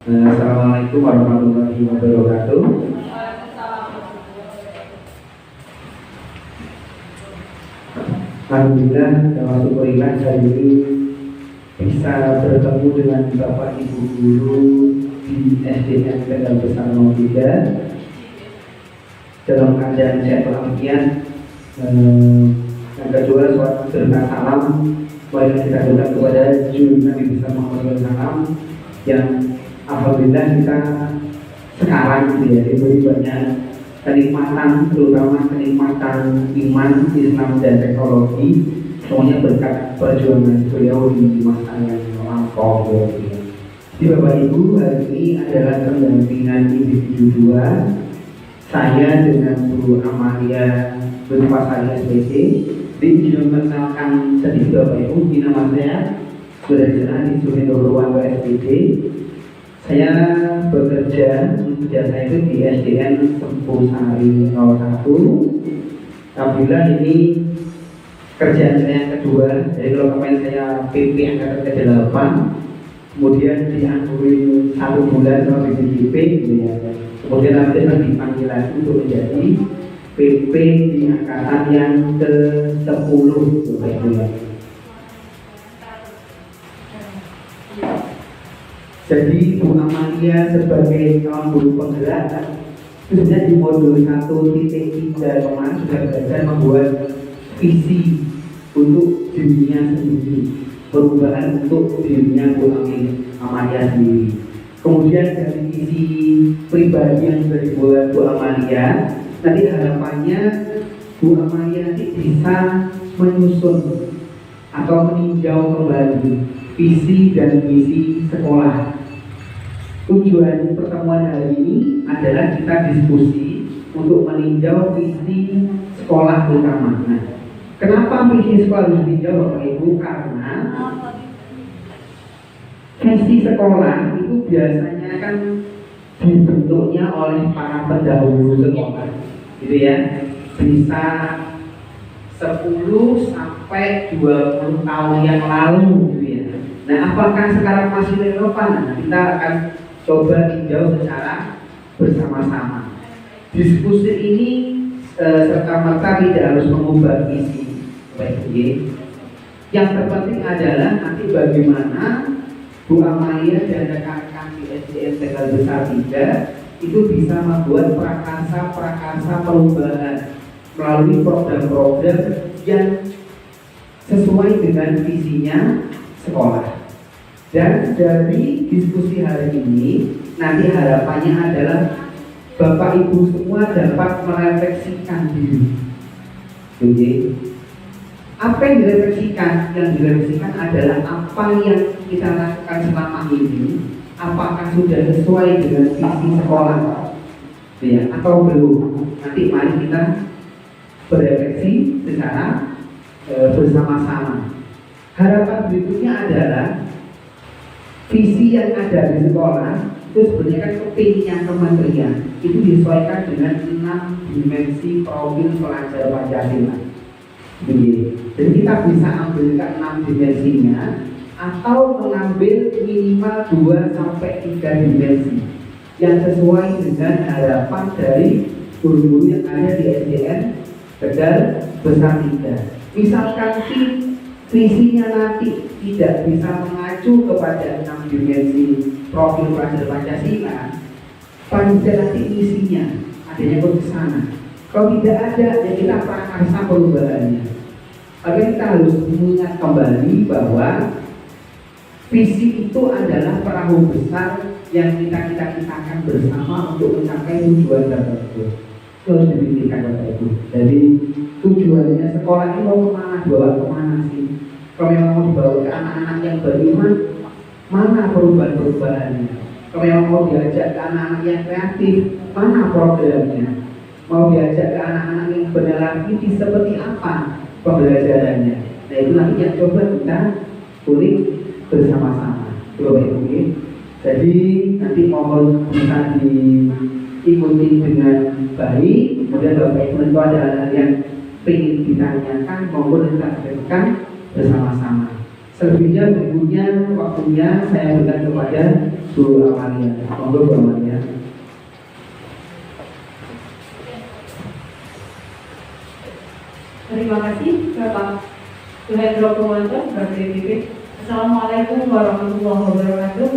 Assalamualaikum warahmatullahi wabarakatuh. Alhamdulillah, wa syukurillah hari ini bisa bertemu dengan Bapak Ibu guru di SDN Tegal Besar 03 dalam keadaan sehat walafiat. Yang kedua, suatu serta salam mari kita doakan kepada Junjungan Nabi besar Muhammad SAW yang alhamdulillah kita sekarang diberi banyak kenikmatan, terutama kenikmatan iman, Islam dan teknologi, semuanya berkat perjuangan beliau di masa yang lampau. Jadi Bapak Ibu, hari ini adalah pendampingan individu 2 saya dengan Bu Amalia berupa saya SPC. Izin memperkenalkan sedikit Bapak Ibu, di nama saya Sudarjana di Suhendo Purwanto SPC. Saya bekerja saya itu di SDN Sempusari 01. Alhamdulillah ini kerjaan saya yang kedua. Jadi kalau kemarin saya PP angkatan ke-8, kemudian dianggurin 1 bulan sama BPJP gitu ya. Kemudian nanti dipanggil lagi untuk menjadi PP di angkatan yang ke-10 Bapak Ibu ya. Jadi Bu Amalia sebagai kawan guru penggerak sebenarnya di modul 1.3 kemarin sudah belajar membuat visi untuk dirinya sendiri, perubahan untuk dirinya Bu Amalia sendiri. Kemudian dari visi pribadi yang sudah dibuat Bu Amalia, nanti harapannya Bu Amalia nanti bisa menyusun atau meninjau kembali visi dan misi sekolah. Tujuan pertemuan hari ini adalah kita diskusi untuk meninjau visi sekolah utama. Nah, kenapa visi sekolah harus ditinjau Bapak Ibu? Karena visi sekolah itu biasanya kan dibentuknya oleh para pendahulu sekolah, gitu ya. Bisa 10 sampai 20 tahun yang lalu, gitu ya. Nah, apakah sekarang masih relevan? Nah, kita akan coba tinjau secara bersama-sama. Diskusi ini serta-merta tidak harus mengubah visi, baik. Yang terpenting adalah nanti bagaimana Bu Amalia dan rekan-rekan di SDN Tegal Besar 3 itu bisa membuat prakarsa perubahan melalui program-program yang sesuai dengan visinya sekolah. Dan dari diskusi hari ini nanti harapannya adalah Bapak Ibu semua dapat merefleksikan diri. Jadi apa yang direfleksikan? Yang direfleksikan adalah apa yang kita lakukan selama ini, apakah sudah sesuai dengan visi sekolah, ya, atau belum? Nanti mari kita berefleksi secara bersama-sama. Harapan berikutnya adalah visi yang ada di sekolah itu sebenarnya kan kepinginnya kementerian itu disesuaikan dengan 6 dimensi profil pelajar Pancasila. Jadi kita bisa ambil 6 dimensinya atau mengambil minimal 2 sampai 3 dimensi yang sesuai dengan harapan dari guru-guru yang ada di SDN Tegal Besar 3. Misalkan visinya nanti tidak bisa mengacu kepada 6 dimensi profil pelajar Pancasila, panitia nanti misinya adanya ke sana. Kalau tidak ada, ya kita prakarsa perubahannya. Maka kita harus mengingat kembali bahwa visi itu adalah perahu besar yang kita ciptakan bersama untuk mencapai tujuan tertentu. Itu harus dipikirkan Bapak Ibu. Jadi tujuannya sekolah ini mau kemana, bawa kemana sih? Kalau memang mau dibawa ke anak-anak yang beriman, mana perubahan-perubahannya? Kalau memang mau diajak ke anak-anak yang kreatif, mana programnya? Mau diajak ke anak-anak yang berlatih seperti apa pembelajarannya? Nah, itu nanti yang coba kita kulik bersama-sama. Bapak Ibu. Jadi nanti mohon bisa diikuti dengan baik. Kemudian Bapak Ibu itu ada hal yang ingin ditanyakan, mohon kita berikan bersama-sama. Selebihnya berikutnya waktunya saya berikan kepada Bu Amalia. Monggo Bu Amalia. Terima kasih Bapak Suhendro Purwanto sebagai DPP. Assalamualaikum warahmatullahi wabarakatuh.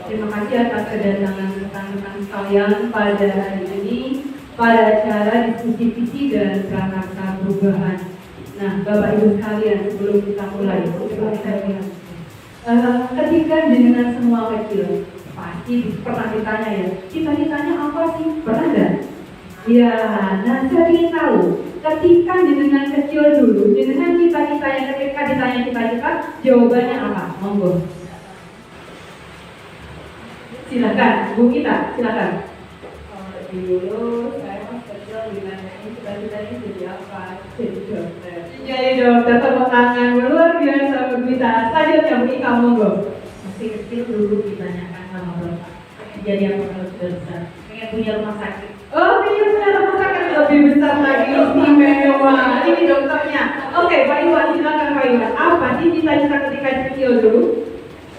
Terima kasih atas kedatangan rekan-rekan sekalian pada hari ini pada acara diskusi visi dan prakarsa perubahan. Nah, Bapak Ibu sekalian, sebelum kita mulai, ketika jenengan semua kecil, pasti pernah ditanya ya, cita-citanya apa sih? Pernah nggak? Ya, nah saya ingin tahu, ketika jenengan kecil dulu, jenengan cita-citanya ketika ditanya cita-cita, jawabannya apa? Monggo. Silakan, Bu kita, silakan. Dulu saya pas kecil ditanya cita-citanya jadi apa? Jadi dokter. Jadi dokter, tepuk tangan luar biasa Bu kita. Selanjutnya Bu Ika, monggo. Masih kecil dulu ditanyakan sama bapak, jadi apa kalau sudah besar? Pengen punya rumah sakit. Oh, pengen punya rumah sakit lebih besar lagi, istimewa. Ini dokternya. Oke, Pak Iwan, silakan Pak Iwan. Apa sih cita-cita ketika kecil dulu?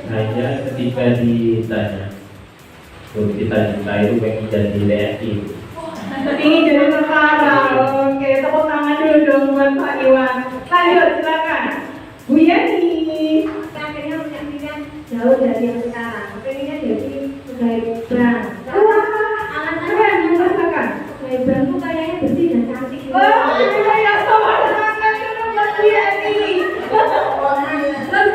Saya ketika ditanya, cita-cita itu pengen jadi TNI. Ingin jadi tentara. Oke, tepuk tangan dulu dong buat Pak Iwan. Lanjut, silakan. Bu Yeni. Akhirnya menyaksikan jauh dari yang sekarang. Pengennya jadi pegawai bank. Keren, merasakan. Pegawai bank tuh kayaknya bersih dan cantik. Oh, ya sama tangan dulu buat Bu Yeni. Terus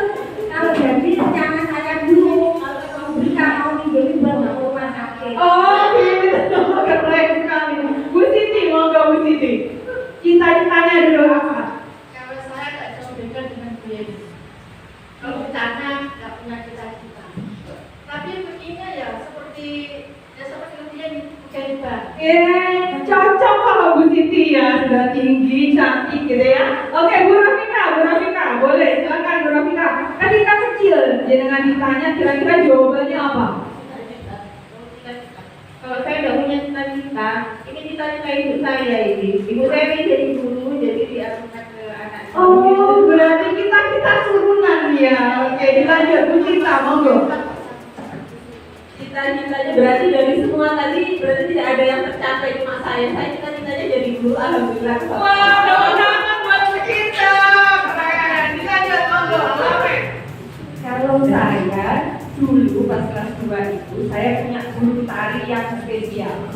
kalau jadi jangan saya dulu. Kalau kamu berikan mau jadi bank nggak mau rumah sakit. Oh, gitu. Keren sekali. Bu Siti, monggo Bu Siti. Cita-citanya dulu apa? Kalau saya nggak jauh beda dengan Bu Yeni. Kalau bercanda nggak punya cita-cita. Tapi begini ya seperti dia di pegawai bank. Cocok kalau Bu Siti ya, sudah tinggi, cantik gitu ya. Oke, Bu Rafika, boleh silakan Bu Rafika. Ketika kecil, jenengan ditanya kira-kira jawabannya apa? Kalau saya nggak punya cita-cita, ini cita-cita ibu saya ini. Ibu saya ini jadi guru, jadi diarahkan ke anak. Oh, berarti kita turunan ya. Oke, dilanjut Bu Cinta, monggo. Cita-citanya berarti dari semua tadi berarti tidak ada yang tercapai, cuma saya cita-citanya jadi guru, alhamdulillah. Wah, tepuk tangan buat Bu Cinta. Keren. Dilanjut, monggo. Alamin. Kalau saya dulu pas kelas 2 itu saya punya guru tari yang spesial.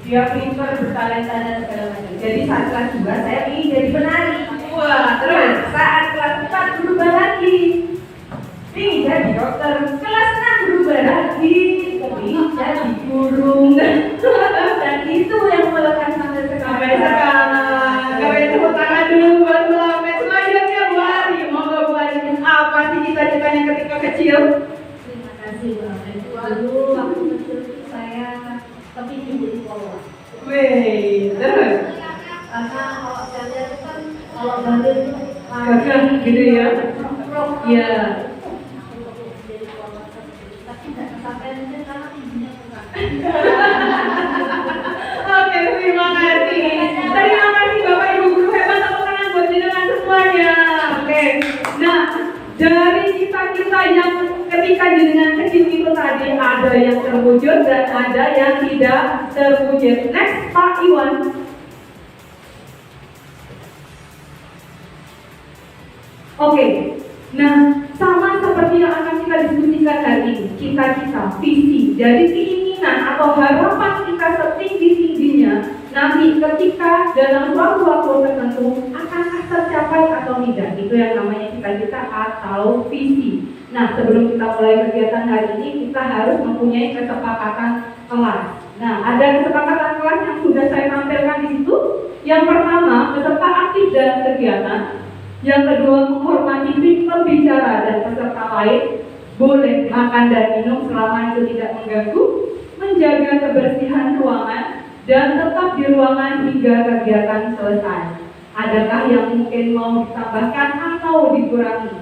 Dia pintar, bertalenta dan segala macam. Jadi saat kelas 2 saya ingin jadi penari. Wah, terus Saat kelas 4 berubah lagi. Ingin jadi dokter. Kelas 6 berubah lagi. Ingin jadi guru. Dan itu yang melekat sampai sampai sekarang. sekarang. Keren, tepuk tangan dulu buat Bu Lamet. Selanjutnya Bu Ari, monggo Bu Ari. Apa sih cita-citanya ketika kecil? Terima kasih Bang. Dulu waktu kecil itu saya kepingin jadi polwan. Wih, terus Karena kalau saya lihat itu kan kalau bandel itu gagah gitu ya. Iya. Tapi tidak kesampaian itu karena ibunya kurang. Oke, terima kasih. Terima kasih Bapak Ibu guru hebat, tepuk tangan buat jenengan semuanya. Oke. Nah, dari cita-cita yang ketika jenengan kecil itu tadi ada yang terwujud dan ada yang tidak terwujud. Next, Pak Iwan. Oke. Nah, sama seperti yang akan kita diskusikan hari ini, cita-cita, visi, jadi keinginan atau harapan kita setinggi-tingginya nanti ketika dalam suatu waktu tertentu akan tercapai atau tidak, itu yang namanya cita-cita atau visi. Nah, sebelum kita mulai kegiatan hari ini, kita harus mempunyai kesepakatan kelas. Nah, ada kesepakatan kelas yang sudah saya tampilkan di situ. Yang pertama, peserta aktif dalam kegiatan. Yang kedua, menghormati pembicara dan peserta lain. Boleh makan dan minum selama itu tidak mengganggu. Menjaga kebersihan ruangan dan tetap di ruangan hingga kegiatan selesai. Adakah yang mungkin mau ditambahkan atau dikurangi?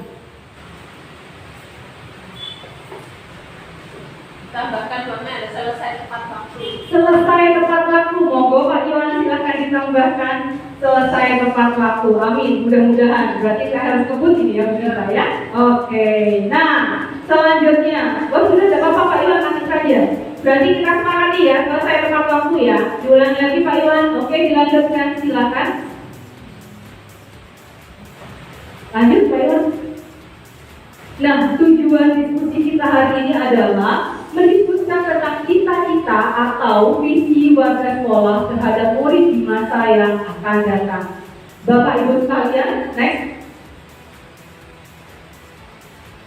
Tambahkan Bang, selesai tepat waktu. Selesai tepat waktu, monggo Pak Iwan silahkan ditambahkan. selesai tepat waktu. Amin. Mudah-mudahan. Berarti saya harus kebut ini ya kita ya. Oke. Nah, selanjutnya, sudah ada Pak Iwan nanti saja. Berarti kita sepakati ya, selesai tepat waktu ya. Diulangi lagi Pak Iwan. Oke, dilanjutkan silakan. Lanjut Pak Iwan. Nah, tujuan diskusi kita hari ini adalah mendiskusikan tentang cita-cita atau visi warga sekolah terhadap murid di masa yang akan datang. Bapak Ibu sekalian, next.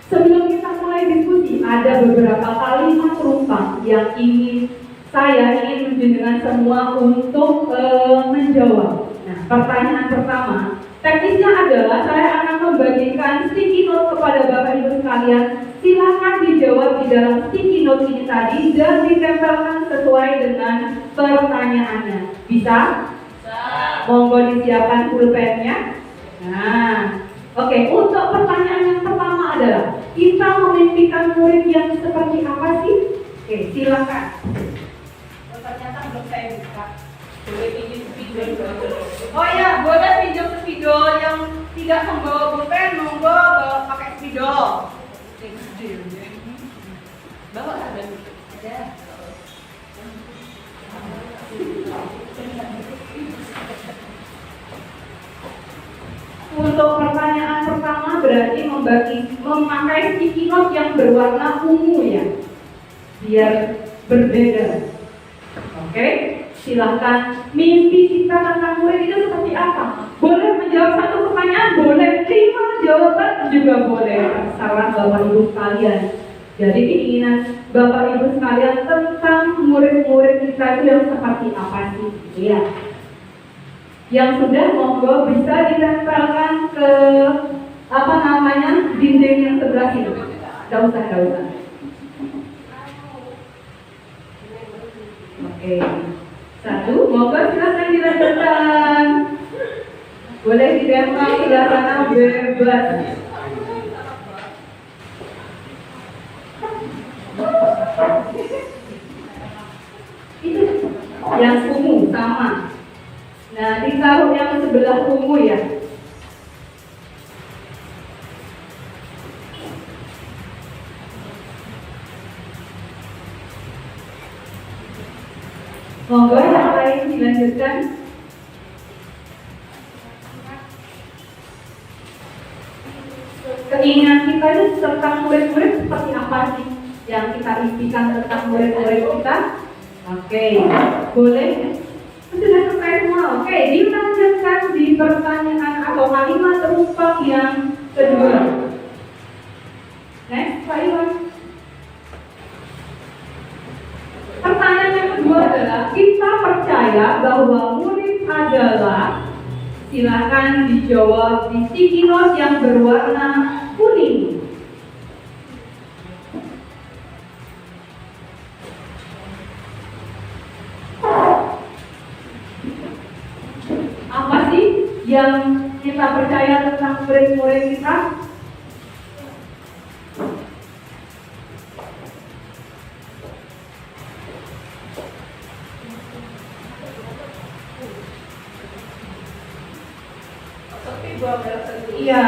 Sebelum kita mulai diskusi, ada beberapa kalimat rumput yang saya ingin menjadikan semua untuk menjawab. Nah, pertanyaan pertama, teknisnya adalah saya akan membagikan sticky note kepada Bapak Ibu sekalian. Silakan dijawab di dalam sticky note ini tadi dan ditempelkan sesuai dengan pertanyaannya. Bisa? Monggo disiapkan pulpennya. Nah, oke. Untuk pertanyaan yang pertama adalah, kita memimpikan murid yang seperti apa sih? Oke, silakan. Ternyata belum saya buka. Boleh pinjam spidol? Oh ya, boleh pinjam spidol yang tidak membawa pulpen, monggo bawa pakai spidol. Bawa ada. Untuk pertanyaan pertama berarti memakai sticky note yang berwarna ungu ya, biar berbeda. Oke, silahkan. Mimpi kita tentang murid itu seperti apa? Boleh menjawab satu pertanyaan, boleh 5 jawaban juga boleh. Terserah Bapak Ibu sekalian. Jadi keinginan Bapak Ibu sekalian tentang murid-murid kita itu yang seperti apa sih? Ya. Yang sudah monggo bisa ditempelkan ke dinding yang sebelah sini. Tidak usah. Oke. 1, monggo silakan dilanjutkan. Boleh ditempel sebelah sana bebas. Itu yang ungu sama. Nah, ditaruh yang sebelah ungu ya. Monggo yang lain dilanjutkan. Keinginan kita itu tentang murid-murid seperti apa sih yang kita impikan tentang murid-murid kita? Oke, boleh. Sudah selesai semua. Oke, dilanjutkan di pertanyaan atau kalimat rumput yang kedua. Next, Pak Iwan. Pertanyaan yang kedua adalah, kita percaya bahwa murid adalah, silakan dijawab di sticky note yang berwarna kuning. Apa sih yang kita percaya tentang murid-murid kita? Iya,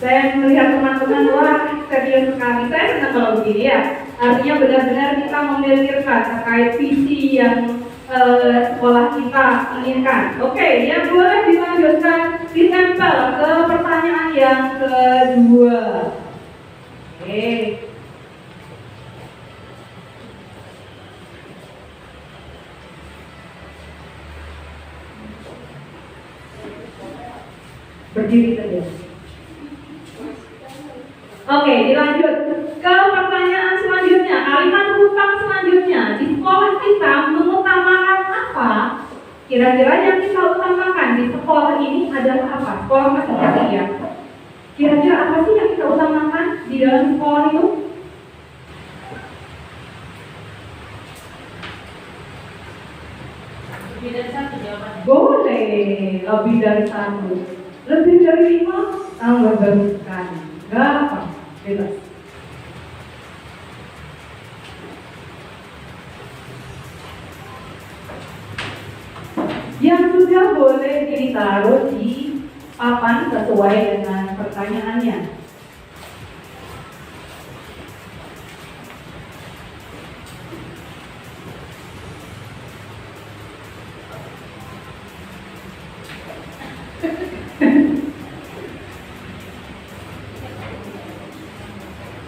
saya melihat teman-teman, wah serius sekali. Saya senang kalau begini ya. Artinya benar-benar kita memikirkan terkait visi yang sekolah kita inginkan. Oke, ya boleh dilanjutkan, ditempel ke pertanyaan yang kedua. Oke. Berdiri saja. Oke, dilanjut ke pertanyaan selanjutnya. Kalimat rumput selanjutnya. Di sekolah kita mengutamakan apa? Kira-kira yang kita utamakan di sekolah ini adalah apa? Sekolah masing-masing ya. Kira-kira apa sih yang kita utamakan di dalam sekolah itu? Lebih dari satu jawabannya. Boleh lebih dari 1. Lebih dari 5, tambah bagus sekali. Gak apa, bebas. yang sudah boleh ditaruh di papan sesuai dengan pertanyaannya.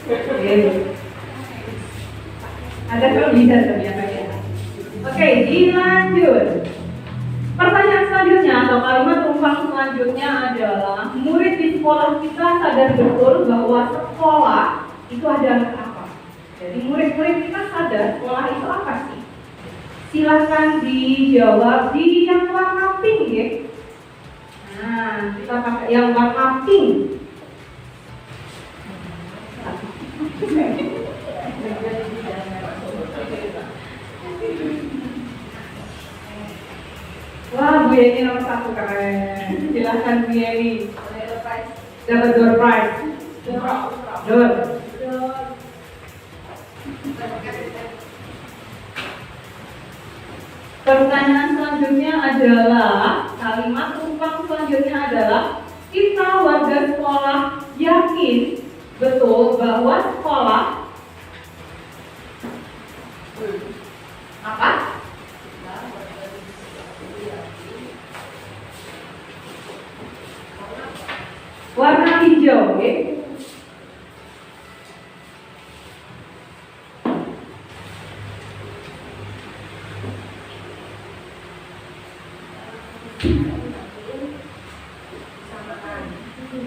Oke. Ada kelebihan ternyata ya. Oke, dilanjut. Pertanyaan selanjutnya atau kalimat tumpang selanjutnya adalah murid di sekolah kita sadar betul bahwa sekolah itu adalah apa? Jadi murid-murid kita sadar sekolah itu apa sih? Silahkan dijawab di yang warna pink ya. Nah, kita pakai yang warna pink. Wah, Bu Yeni nomor 1 keren. Silahkan Bu Yeni. Dapat door prize. Door. Pertanyaan selanjutnya adalah kalimat tumpang selanjutnya adalah kita warga sekolah yakin betul bahwa sekolah apa? Warna hijau, oke?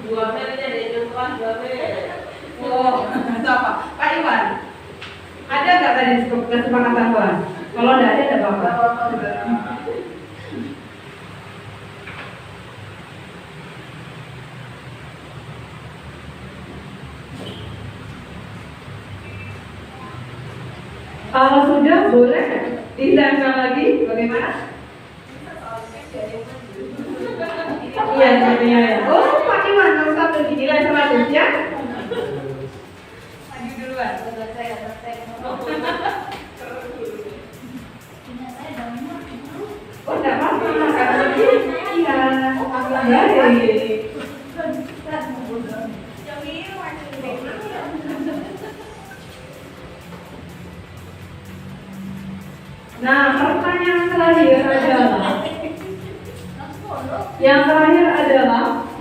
Dua merenya ada yang kelas dua mer. Oh, siapa? Pak Iwan. Ada nggak tadi kesepakatan Tuan? Kalau nggak ada apa-apa. Kalau sudah boleh ditempel lagi, bagaimana? Iya, sepertinya ya. Oh, Pak Iwan nomor 1 dinilai 100 ya. Maju duluan. Oh, enggak apa-apa. Karena iya, baik. Nah, pertanyaan terakhir adalah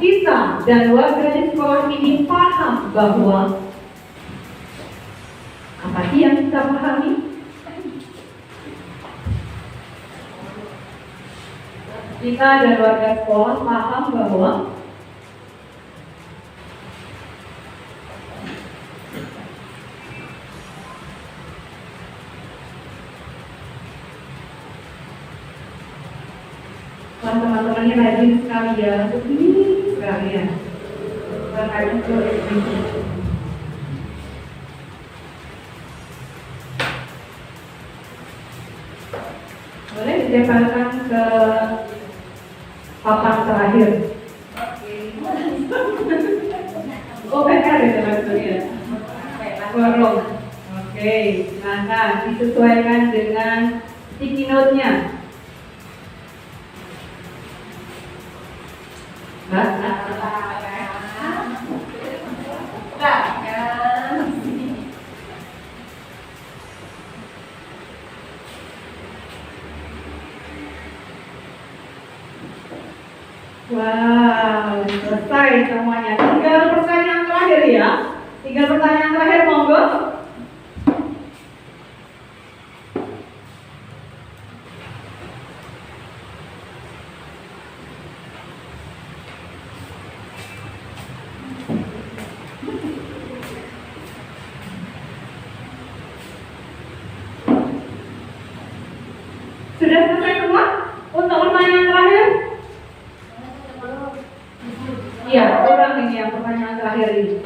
kita dan warga di sekolah ini paham bahwa apa sih yang kita pahami? Kita dan warga sekolah paham bahwa teman-temannya rajin sekali ya, ini sekali ya. Makanya itu boleh ditempelkan ke papan terakhir. Oh, PR ya teman-teman. Forum. Oke, silakan disesuaikan dengan sticky note-nya. Wow, selesai semuanya. Tinggal pertanyaan terakhir ya. Tinggal pertanyaan terakhir, monggo. Sudah selesai semua untuk pertanyaan terakhir? Iya, kurang ini yang pertanyaan terakhir ini.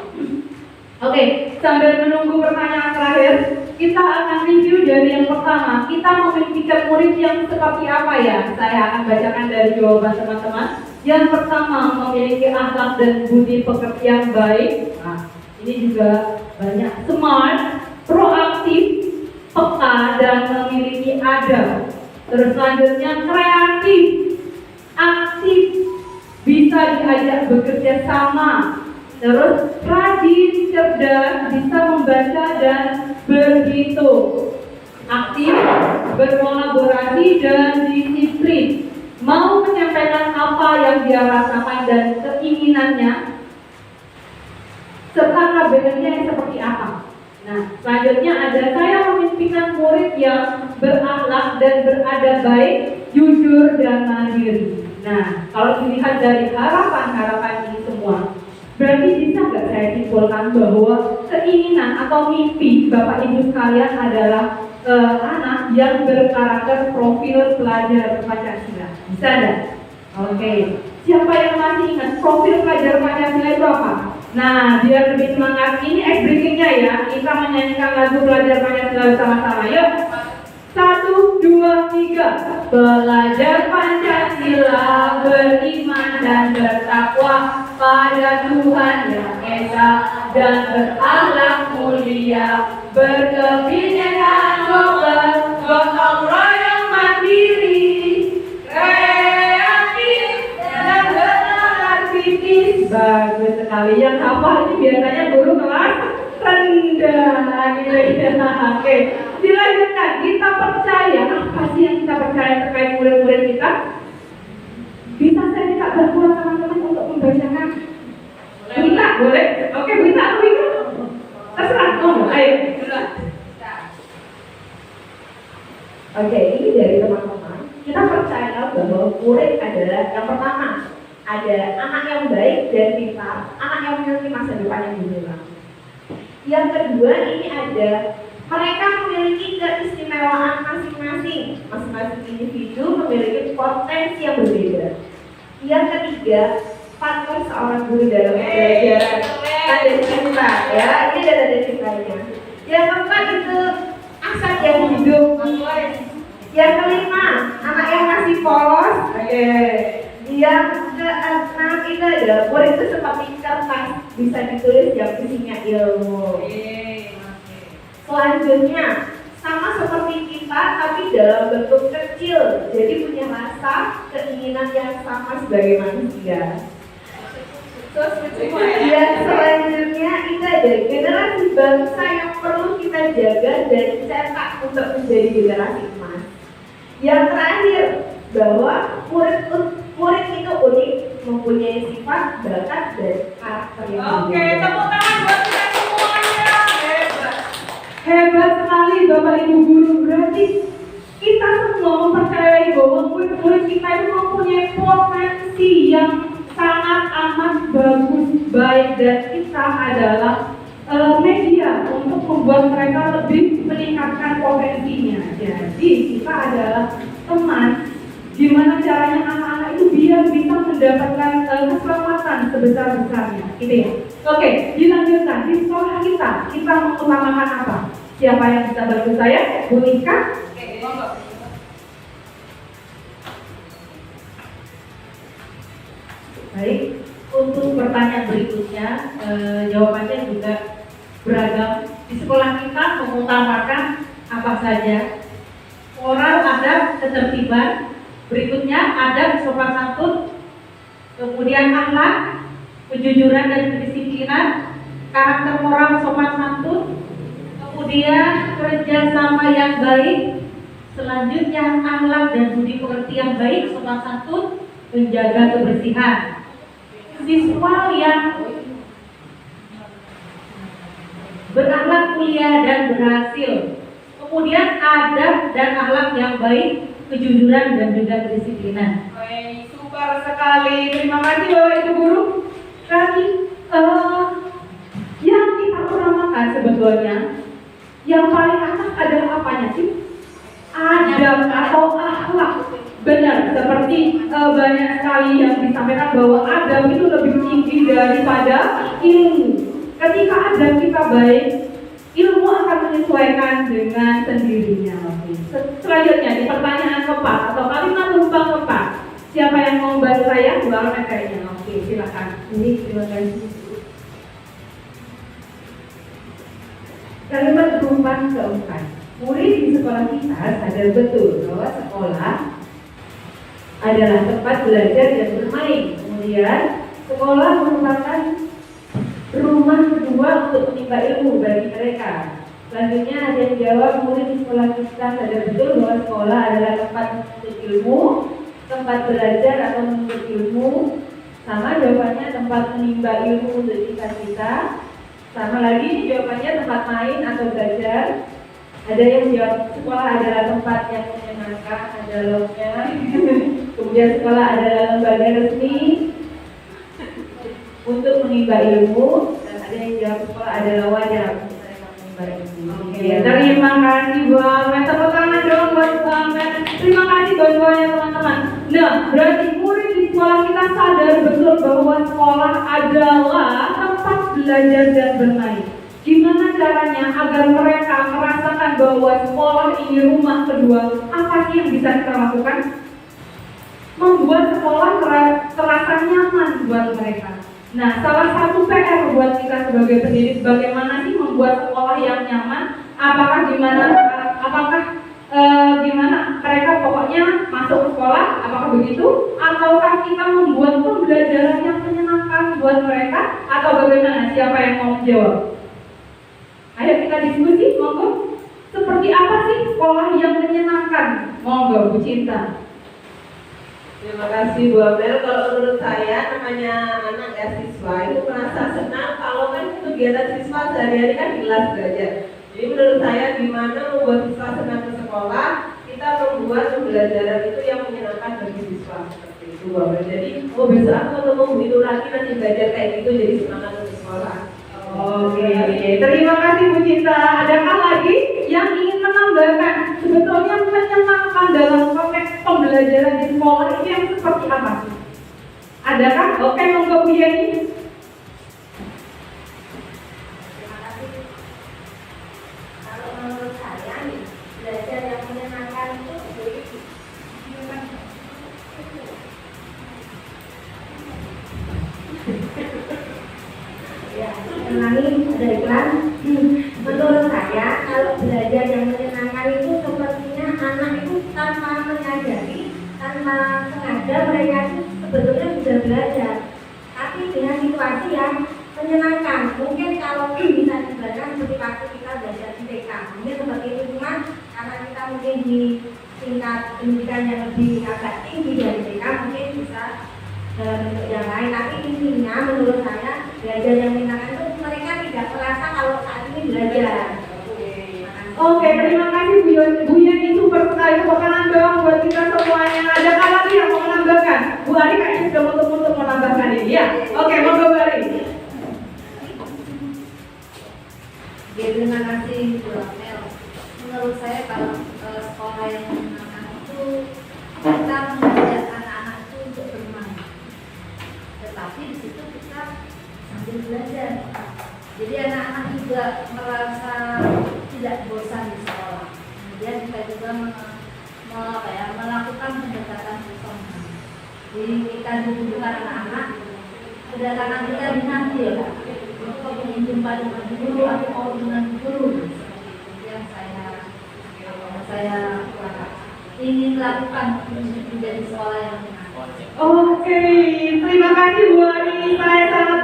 Oke, sambil menunggu pertanyaan terakhir, kita akan review dari yang pertama. Kita memiliki murid yang seperti apa ya? Saya akan bacakan dari jawaban teman-teman. Yang pertama, memiliki akhlak dan budi pekerti yang baik. Nah, ini juga banyak. Smart, proaktif, peka, dan memiliki adab. Terus selanjutnya kreatif, aktif, bisa diajak bekerja sama, terus rajin, cerdas, bisa membaca dan berhitung, aktif, berkolaborasi dan disiplin, mau menyampaikan apa yang dia rasakan dan keinginannya, serta KBM-nya yang seperti apa. Nah, selanjutnya ada saya memimpikan murid yang berakhlak dan beradab baik, jujur dan mandiri. Nah, kalau dilihat dari harapan-harapan ini semua, berarti bisa nggak saya simpulkan bahwa keinginan atau mimpi Bapak Ibu sekalian adalah anak yang berkarakter profil pelajar Pancasila? Bisa nggak? Oke. Siapa yang masih ingat profil pelajar Pancasila itu apa? Nah, biar lebih semangat, ini ice breakingnya ya. Kita menyanyikan lagu pelajar Pancasila bersama-sama. Yuk. 1, 2, 3. Belajar Pancasila, beriman dan bertakwa pada Tuhan Yang Esa dan berakhlak mulia, berkebinekaan global, gotong royong mandiri, kreatif dan beraktivis. Bagus sekali. Yang hafal ini biasanya guru kelas rendah gitu ya. Oke, dilanjutkan. Kita percaya, apa sih yang kita percaya terkait murid-murid kita? Bisa saya minta bantuan teman-teman untuk membacakan? Bisa, boleh? Oke, bisa atau bisa? Terserah, ayo. Oke, ini dari teman-teman. Kita percaya bahwa murid adalah yang pertama, ada anak yang baik dan pintar, anak yang memiliki masa depan yang gemilang. Yang kedua, ini ada mereka memiliki keistimewaan masing-masing. Masing-masing individu memiliki potensi yang berbeda. Yang ketiga, partner seorang guru dalam pembelajaran. Ada cinta, ya. Ini ada cintanya. Yang keempat itu asal yang hidup. Yang kelima, anak yang masih polos. Oke. Yang keenam itu adalah murid itu seperti kertas, bisa ditulis yang isinya ilmu. Selanjutnya, sama seperti kita tapi dalam bentuk kecil, jadi punya rasa keinginan yang sama sebagai manusia. Dan selanjutnya itu ada generasi bangsa yang perlu kita jaga dan cetak untuk menjadi generasi emas. Yang terakhir, bahwa murid itu unik, mempunyai sifat, bakat, dan karakter yang berbeda. Oke, tepuk tangan buat kita semuanya. Hebat sekali Bapak Ibu Guru. Berarti kita semua mempercayai bahwa murid-murid kita itu mempunyai potensi yang sangat amat bagus, baik, dan kita adalah media untuk membuat mereka lebih meningkatkan potensinya. Jadi kita adalah teman. Gimana caranya anak-anak itu biar bisa mendapatkan keselamatan sebesar-besarnya, gitu ya. Oke, dilanjutkan. Di sekolah kita mengutamakan apa? Siapa yang bisa bantu saya? Bu Ika? Baik, untuk pertanyaan berikutnya, jawabannya juga beragam. Di sekolah kita mengutamakan apa saja? Moral, adab, ketertiban. Berikutnya adab, sopan santun, kemudian akhlak, kejujuran dan kedisiplinan, karakter moral, sopan santun, kemudian kerjasama yang baik, selanjutnya akhlak dan budi pekerti yang baik, sopan santun, menjaga kebersihan. Siswa yang berakhlak mulia dan berhasil, kemudian adab dan akhlak yang baik, kejujuran dan juga kedisiplinan. Baik, super sekali. Terima kasih Bapak Ibu Guru. Berarti yang kita utamakan sebetulnya yang paling atas adalah apanya sih? Adab atau akhlak. Benar, seperti banyak sekali yang disampaikan bahwa adab itu lebih tinggi daripada ilmu. Ketika adab kita baik, ilmu akan menyesuaikan dengan sendirinya. Selanjutnya di pertanyaan keempat atau kalimat tumpang keempat, siapa yang mau membantu saya? Bu Almet kayaknya. Oke, silakan. Ini terima kasih. Kalimat tumpang keempat. Murid di sekolah kita sadar betul bahwa sekolah adalah tempat belajar dan bermain. Kemudian sekolah merupakan rumah kedua untuk menimba ilmu bagi mereka. Selanjutnya ada yang jawab, murid di sekolah kita sadar betul bahwa sekolah adalah tempat menuntut ilmu, tempat belajar atau menuntut ilmu. Sama jawabannya tempat menimba ilmu untuk cita-cita. Sama lagi ini jawabannya tempat main atau belajar. Ada yang jawab sekolah adalah tempat yang menyenangkan, ada lognya. Kemudian sekolah adalah lembaga resmi untuk menimba ilmu, dan ada yang jawab sekolah adalah wajar untuk mereka menimba ilmu. Oke, terima kasih banget. Tepuk tangan dong buat Bamet. Terima kasih bantuannya teman-teman. Nah, berarti murid di sekolah kita sadar betul bahwa sekolah adalah tempat belajar dan bermain. Gimana caranya agar mereka merasakan bahwa sekolah ini rumah kedua? Apa sih yang bisa kita lakukan? Membuat sekolah terasa nyaman buat mereka. Nah, salah satu PR buat kita sebagai pendidik, bagaimana sih membuat sekolah yang nyaman? Apakah gimana mereka pokoknya masuk ke sekolah, apakah begitu? Ataukah kita membuat pembelajaran yang menyenangkan buat mereka? Atau bagaimana? Siapa yang mau menjawab? Ayo kita diskusi, monggo. Seperti apa sih sekolah yang menyenangkan? Monggo, Bu Cinta. Terima kasih Bu Amel. Kalau menurut saya namanya anak ya siswa itu merasa senang kalau kan kegiatan siswa sehari-hari kan di kelas belajar. Jadi menurut saya gimana membuat siswa senang ke sekolah, kita membuat pembelajaran itu yang menyenangkan bagi siswa seperti itu Bu Amel. Jadi besok aku ketemu Bu itu lagi nanti belajar kayak gitu jadi semangat untuk sekolah. Oke, terima kasih Bu Cinta. Adakah lagi yang ingin menambahkan sebetulnya menyenangkan dalam konteks pembelajaran di sekolah itu yang seperti apa sih? Adakah? Oke, monggo Bu Yeni. Terima kasih. Kalau menurut saya nih, belajar yang menyenangkan itu ya, ulangi ada iklan. Menurut saya, kalau belajar yang menyenangkan itu sepertinya anak itu tanpa menyadari, tanpa sengaja mereka itu sebetulnya sudah belajar, tapi dengan situasi yang menyenangkan. Mungkin kalau bisa dijelaskan seperti waktu kita belajar di TK, mungkin seperti itu, cuma karena kita mungkin di tingkat pendidikan yang lebih agak tinggi dari TK, mungkin bisa dalam bentuk yang lain. Tapi intinya menurut saya belajar yang menyenangkan itu mereka tidak merasa kalau saat ini belajar. Oke, terima kasih Bu Yeni, super sekali. Tepuk tangan dong buat kita semuanya. Adakah lagi yang mau menambahkan? Bu Ari kayaknya sudah untuk menambahkan ini ya. Oke, monggo Bu Ari. Ya, terima kasih Bu Amel. Menurut saya kalau sekolah yang menyenangkan itu kita mengajak anak-anak itu untuk bermain, tetapi di situ kita sambil belajar. Jadi anak-anak juga merasa tidak bosan di sekolah. Kemudian kita juga melakukan pendekatan personal. Jadi kita duduk anak-anak, kedatangan kita dinanti ya, untuk ingin jumpa dengan guru atau mau dengan guru. Seperti yang saya ingin lakukan menjadi sekolah yang menyenangkan. Oke, terima kasih Bu Ari. Saya sangat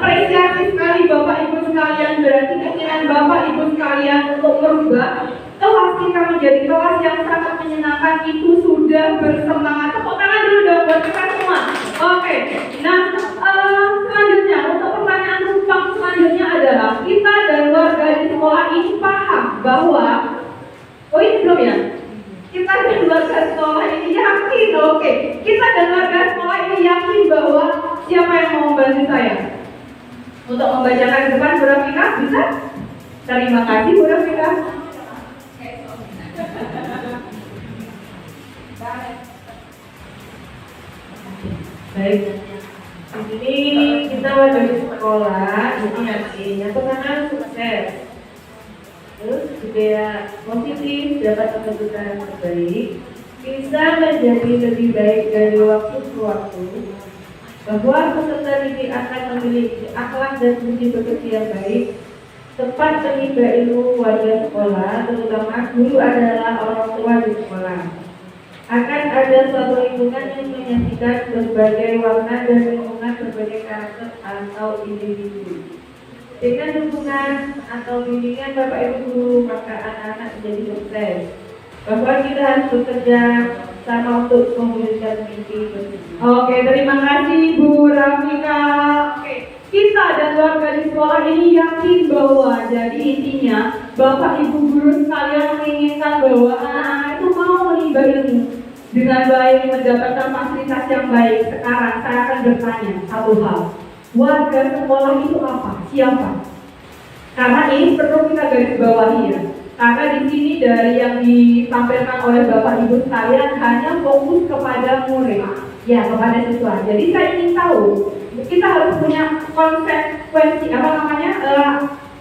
apresiasi sekali Bapak Ibu sekalian. Berarti keinginan Bapak Ibu sekalian untuk merubah kelas kita menjadi kelas yang sangat menyenangkan itu sudah bersemangat. Tepuk tangan dulu dong buat kita semua. Oke, nah selanjutnya untuk pertanyaan rumpang selanjutnya adalah kita dan warga di sekolah ini paham bahwa ini belum ya? Kita dan warga sekolah ini yakin, oke. Kita dan warga sekolah ini yakin bahwa siapa yang mau membantu saya untuk membacakan ke depan Bu Rafika? Bisa? Terima kasih Bu Rafika. Baik. Di sini kita warga di sekolah, ini yakin yang pertama sukses. Terus budaya positif dapat keputusan terbaik, bisa menjadi lebih baik dari waktu ke waktu, bahwa peserta didik akan memiliki akhlak dan budi pekerti yang baik, tepat menimba ilmu warga sekolah, terutama guru adalah orang tua di sekolah. Akan ada suatu lingkungan yang menyajikan berbagai warna dan lingkungan berbagai karakter atau individu. Dengan dukungan atau bimbingan Bapak Ibu guru, maka anak-anak menjadi sukses. Bahwa kita harus bekerja sama untuk mewujudkan mimpi bersama. Oke, terima kasih Bu Rafika. Oke, kita dan warga di sekolah ini yakin bahwa jadi intinya Bapak Ibu guru sekalian menginginkan bahwa anak-anak itu mau menimba ilmu dengan baik, mendapatkan fasilitas yang baik. Sekarang saya akan bertanya satu hal. Warga sekolah itu apa? Siapa? Karena ini perlu kita garis bawahi ya. Karena di sini dari yang ditampilkan oleh Bapak Ibu sekalian hanya fokus kepada murid, ya kepada siswa. Jadi saya ingin tahu, kita harus punya konsekuensi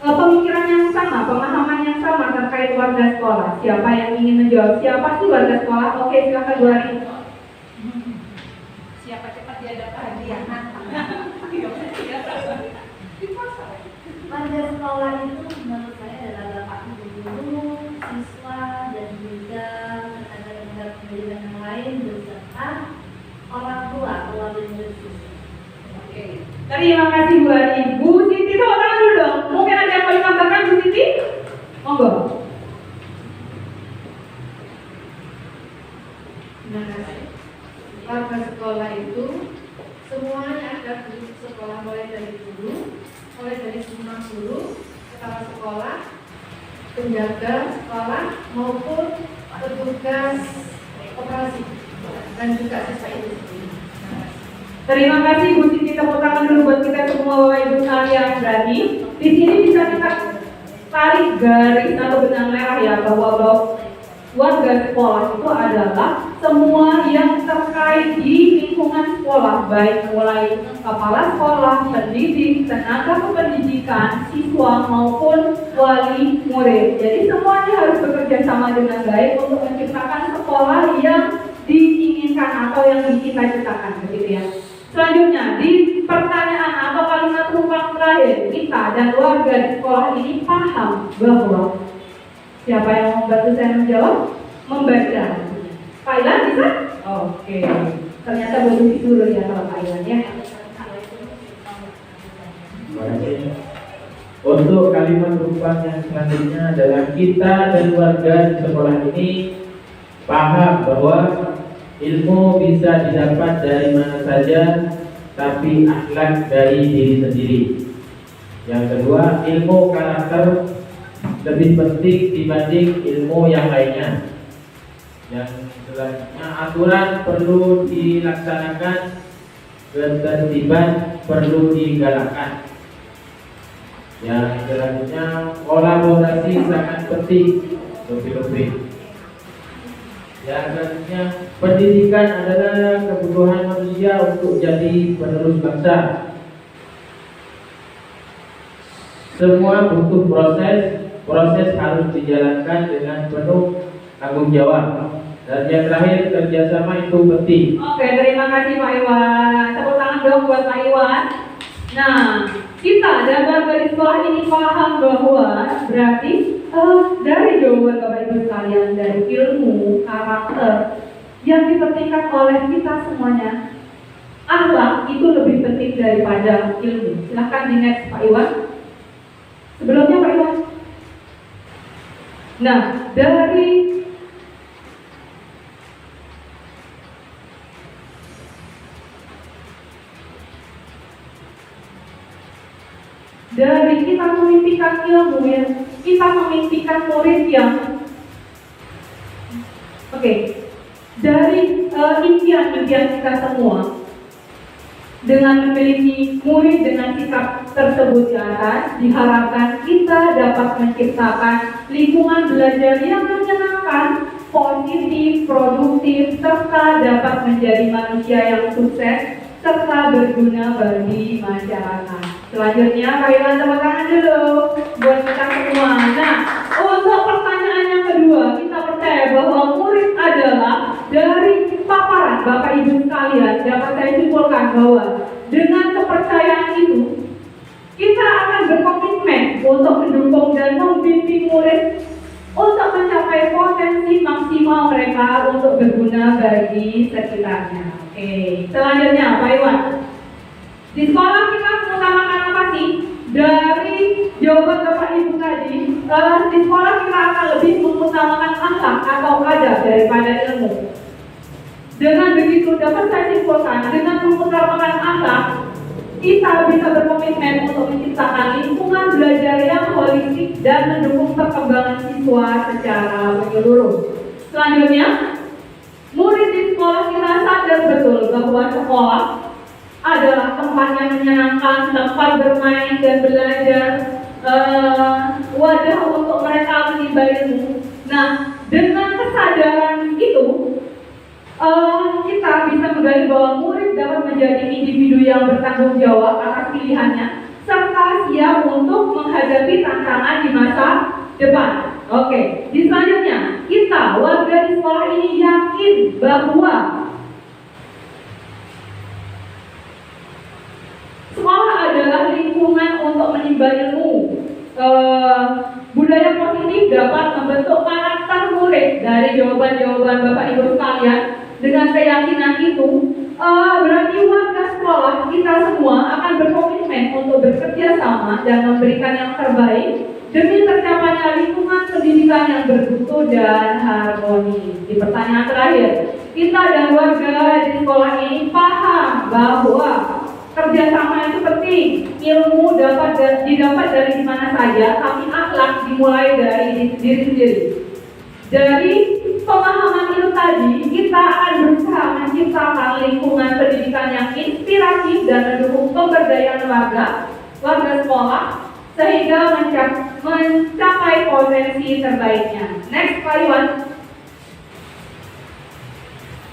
pemikiran yang sama, pemahaman yang sama terkait warga sekolah. Siapa yang ingin menjawab? Siapa sih warga sekolah? Oke, silakan Bu Ari. Siapa cepat dia dapat hadiah. Warga sekolah itu menurut saya adalah bapak ibu guru, siswa, dan juga tenaga pendidikan yang lain beserta orang tua melalui murid siswa. Oke. Terima kasih Bu Ari. Bu Siti, tepuk tangan dulu dong. Mungkin ada yang mau ditambahkan Bu Siti? Monggo. Terima kasih. Warga sekolah itu semuanya ada di sekolah, mulai dari guru, mulai dari semua guru, kepala sekolah, penjaga sekolah maupun petugas operasi dan juga siswa itu sendiri. Terima kasih Bu Siti, tepuk tangan dulu buat kita semua Bapak Ibu sekalian. Berarti di sini bisa kita tarik garis atau benang merah ya bahwa warga sekolah itu adalah semua yang terkait di lingkungan sekolah, baik mulai kepala sekolah, pendidik, tenaga kependidikan, siswa maupun wali murid. Jadi semuanya harus bekerja sama dengan baik untuk menciptakan sekolah yang diinginkan atau yang dicita-citakan, begitu ya. Selanjutnya di pertanyaan atau kalimat rumpang terakhir, kita dan warga di sekolah ini paham bahwa siapa yang mau membantu saya menjawab? Membaca. Pak Ilan bisa? Oke. Ternyata baru disuruh ya kalau Pak Ilan ya. Untuk kalimat rumpang yang selanjutnya adalah kita dan warga di sekolah ini paham bahwa ilmu bisa didapat dari mana saja, tapi akhlak dari diri sendiri. Yang kedua, ilmu karakter lebih penting dibanding ilmu yang lainnya. Yang selanjutnya, aturan perlu dilaksanakan, ketertiban perlu digalakkan. Yang selanjutnya, kolaborasi sangat penting. Lebih. Yang selanjutnya, pendidikan adalah kebutuhan manusia untuk jadi penerus bangsa. Semua butuh proses harus dijalankan dengan penuh tanggung jawab. Dan yang terakhir, kerjasama itu penting. Oke, terima kasih Pak Iwan. Tepuk tangan dong buat Pak Iwan. Nah, kita dan warga di sekolah ini paham bahwa berarti dari jawaban Bapak Ibu sekalian, dari ilmu, karakter yang dipentingkan oleh kita semuanya, akhlak itu lebih penting daripada ilmu. Silahkan di-next Pak Iwan. Sebelumnya Pak Iwan. Nah, dari kita memimpikan ilmu ya, kita memimpikan murid yang dari impian-impian kita semua dengan memiliki murid dengan sikap tersebut di atas, diharapkan kita dapat menciptakan lingkungan belajar yang menyenangkan, positif, produktif, serta dapat menjadi manusia yang sukses serta berguna bagi masyarakat. Selanjutnya, Pak Iwan tepuk tangan dulu buat kita semua. Nah, untuk pertanyaan yang kedua, kita percaya bahwa murid adalah dari paparan Bapak Ibu sekalian. Dapat saya simpulkan bahwa dengan kepercayaan itu, kita akan berkomitmen untuk mendukung dan membimbing murid untuk mencapai potensi maksimal mereka untuk berguna bagi sekitarnya. Oke, selanjutnya Pak Iwan. Di sekolah kita mengutamakan apa sih? Dari jawaban Bapak Ibu tadi, di sekolah kita akan lebih mengutamakan akhlak atau adab daripada ilmu. Dengan begitu dapat saya simpulkan, dengan mengutamakan akhlak, kita bisa berkomitmen untuk menciptakan lingkungan belajar yang holistik dan mendukung perkembangan siswa secara menyeluruh. Selanjutnya, murid di sekolah kita sadar betul bahwa sekolah adalah tempat yang menyenangkan, tempat bermain dan belajar, wadah untuk mereka menimba ilmu. Nah, dengan kesadaran itu, kita bisa menggali bahwa murid dapat menjadi individu yang bertanggung jawab atas pilihannya, serta siap untuk menghadapi tantangan di masa depan. Oke, selanjutnya kita warga di sekolah ini yakin bahwa sekolah adalah lingkungan untuk menimba ilmu. Budaya positif dapat membentuk karakter murid. Dari jawaban-jawaban Bapak Ibu sekalian, dengan keyakinan itu, berarti warga sekolah kita semua akan berkomitmen untuk bekerja sama dan memberikan yang terbaik demi tercapainya lingkungan pendidikan yang bermutu dan harmoni. Di pertanyaan terakhir, kita dan warga di sekolah ini paham bahwa kerjasama itu penting. Ilmu didapat dari mana saja, tapi akhlak dimulai dari diri sendiri. Dari pemahaman itu tadi, kita akan berusaha menciptakan lingkungan pendidikan yang inspiratif dan mendukung pemberdayaan warga sekolah, sehingga mencapai potensi terbaiknya. Next, Pak Iwan.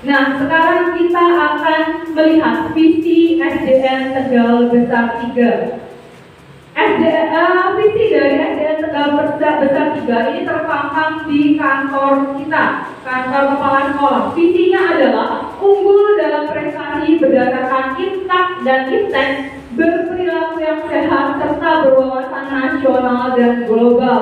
Nah, sekarang kita akan melihat visi SDN Tegal Besar 3. Visi dari SDN Tegal Besar 3 ini terpampang di kantor kita, kantor kepala sekolah. Visinya adalah unggul dalam prestasi berdasarkan IPTAK dan IPTEN, berperilaku yang sehat serta berwawasan nasional dan global.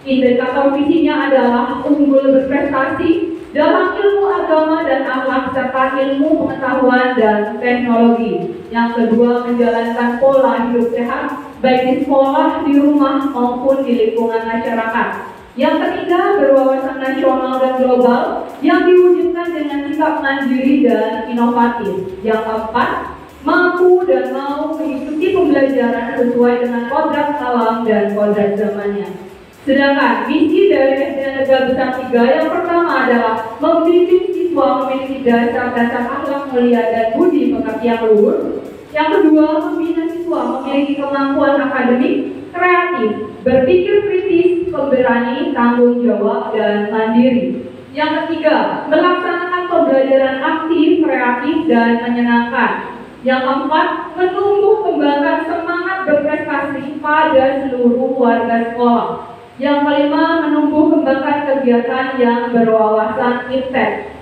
Indikator visinya adalah unggul berprestasi dalam ilmu agama dan akhlak serta ilmu pengetahuan dan teknologi. Yang kedua, menjalankan pola hidup sehat baik di sekolah, di rumah maupun di lingkungan masyarakat. Yang ketiga, berwawasan nasional dan global yang diwujudkan dengan sikap mandiri dan inovatif. Yang keempat, mampu dan mau mengikuti pembelajaran sesuai dengan kodrat alam dan kodrat zamannya. Sedangkan misi dari SDN Tegal Besar 3 yang pertama adalah membimbing siswa memiliki dasar-dasar akhlak mulia dan budi pekerti yang luhur. Yang kedua, membina siswa memiliki kemampuan akademik, kreatif, berpikir kritis, pemberani, tanggung jawab, dan mandiri. Yang ketiga, melaksanakan pembelajaran aktif, kreatif, dan menyenangkan. Yang keempat, menumbuh kembangkan semangat berprestasi pada seluruh warga sekolah. Yang kelima, menumbuh kembangkan kegiatan yang berwawasan impact.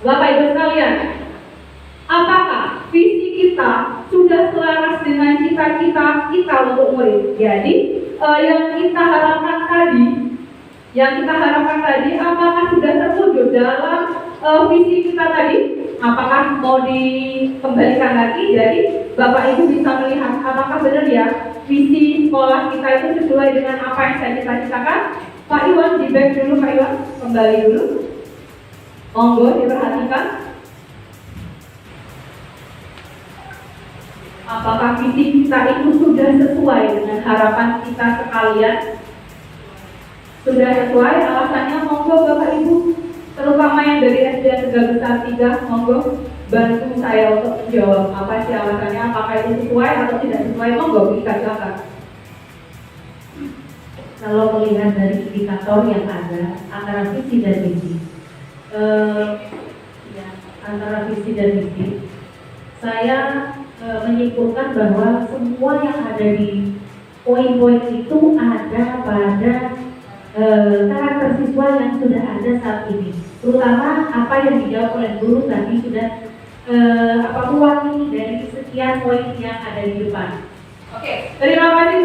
Bapak Ibu sekalian, apakah visi kita sudah selaras dengan cita-cita kita untuk murid? Jadi, yang kita harapkan tadi, apakah sudah terwujud dalam visi kita tadi? Apakah mau dikembalikan lagi? Jadi Bapak Ibu bisa melihat apakah benar ya visi sekolah kita itu sesuai dengan apa yang saya cita-citakan. Pak Iwan, di back dulu Pak Iwan, kembali dulu. Monggo diperhatikan. Apakah visi kita itu sudah sesuai dengan harapan kita sekalian? Sudah sesuai? Alasannya monggo Bapak Ibu, terutama yang dari SDN Tegal Besar 3, monggo bantu saya untuk menjawab apa sih alasannya, apakah itu sesuai atau tidak sesuai. Monggo kita silakan. Kalau melihat dari indikator yang ada antara visi dan misi, antara visi dan misi, saya menyimpulkan bahwa semua yang ada di poin-poin itu ada pada karakter siswa yang sudah ada saat ini, terutama apa yang dijawab oleh guru tadi sudah mewakili dari sekian poin yang ada di depan. Oke, terima kasih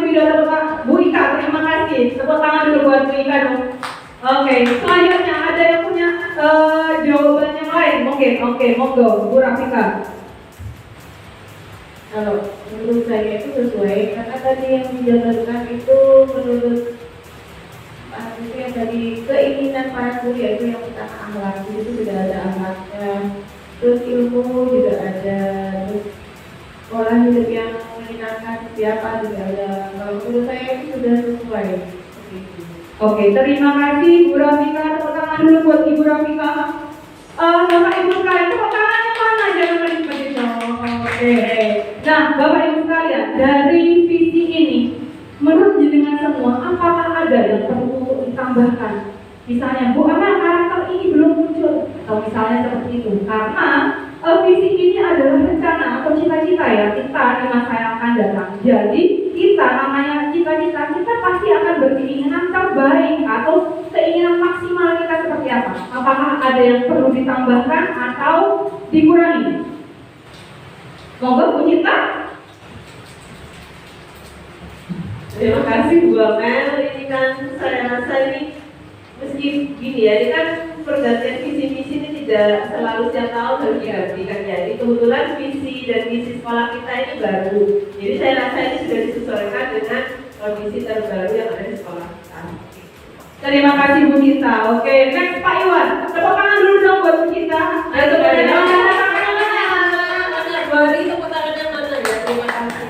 Bu Ika, terima kasih. Tepuk tangan dulu buat Bu Ika dong. Oke, selanjutnya ada yang punya jawaban yang lain? Oke, monggo, Bu Rafika. Kalau menurut saya itu sesuai karena tadi yang dijabarkan itu menurut Pak Hafiznya dari keinginan para guru yaitu yang utama akhlak, itu sudah ada akhlaknya, terus ilmu juga ada, terus pola hidup yang menyenangkan siapa juga ada. Kalau menurut saya itu sudah sesuai seperti itu. Oke, terima kasih Bu Rafika. Tepuk tangan dulu buat Ibu Rafika. Bapak Ibu sekalian, tepuk tangannya mana? Jangan bagi-bagi. Oke. Nah, Bapak Ibu sekalian, dari visi ini, menurut jenengan semua, apakah ada yang perlu untuk ditambahkan? Misalnya, Bu Ana, karakter ini belum muncul, atau misalnya seperti itu. Karena visi ini adalah rencana atau cita-cita ya kita di masa yang akan datang. Jadi kita namanya cita-cita, kita pasti akan berkeinginan terbaik atau keinginan maksimal kita seperti apa. Apakah ada yang perlu ditambahkan atau dikurangi? Monggo Bu Cinta. Terima kasih Bu Amel. Ini kan saya rasa ini meski gini ya, ini kan pergantian visi misi ini tidak selalu setiap tahun harus diganti kan ya. Jadi kebetulan visi dan misi sekolah kita ini baru. Jadi saya rasa ini sudah disesuaikan dengan kondisi terbaru yang ada di sekolah kita. Terima kasih Bu Cinta. Oke, next Pak Iwan. Tepuk tangan dulu dong buat Bu Cinta. Ayo tepuk tangan. Bari tepuk tangannya mana ya? Terima kasih.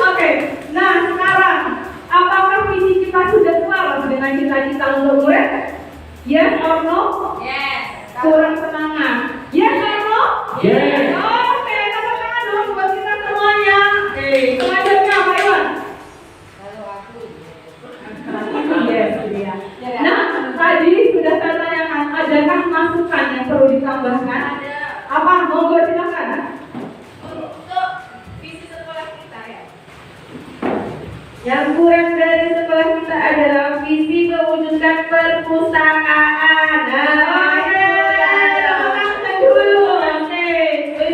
Oke, nah sekarang apakah visi kita sudah selaras dengan cita-cita untuk murid? Yes or no? Yes. Kurang semangat. Yes or no? Yes. Oke, tepuk tangan dong buat kita semuanya. Oke, selanjutnya Pak Iwan. Kalau aku Yes, ya. Nah, tadi sudah saya tanyakan, adakah masukan yang perlu ditambahkan? ada Apa? Monggo silakan. untuk visi sekolah kita ya. Yang kurang dari sekolah kita adalah visi mewujudkan perpustakaan.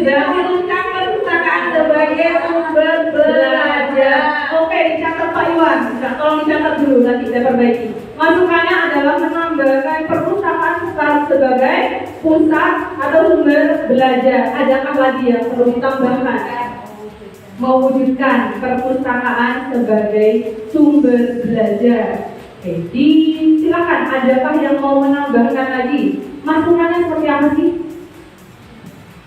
Mewujudkan perpustakaan sebagai sumber belajar. Oke, dicatat Pak Iwan. Tolong dicatat dulu, nanti saya perbaiki. Masukannya adalah menambahkan perpustakaan sebagai pusat atau sumber belajar. Adakah lagi yang perlu ditambahkan? Mewujudkan perpustakaan sebagai sumber belajar. Oke, silakan. Adakah yang mau menambahkan lagi? Masukannya seperti apa sih?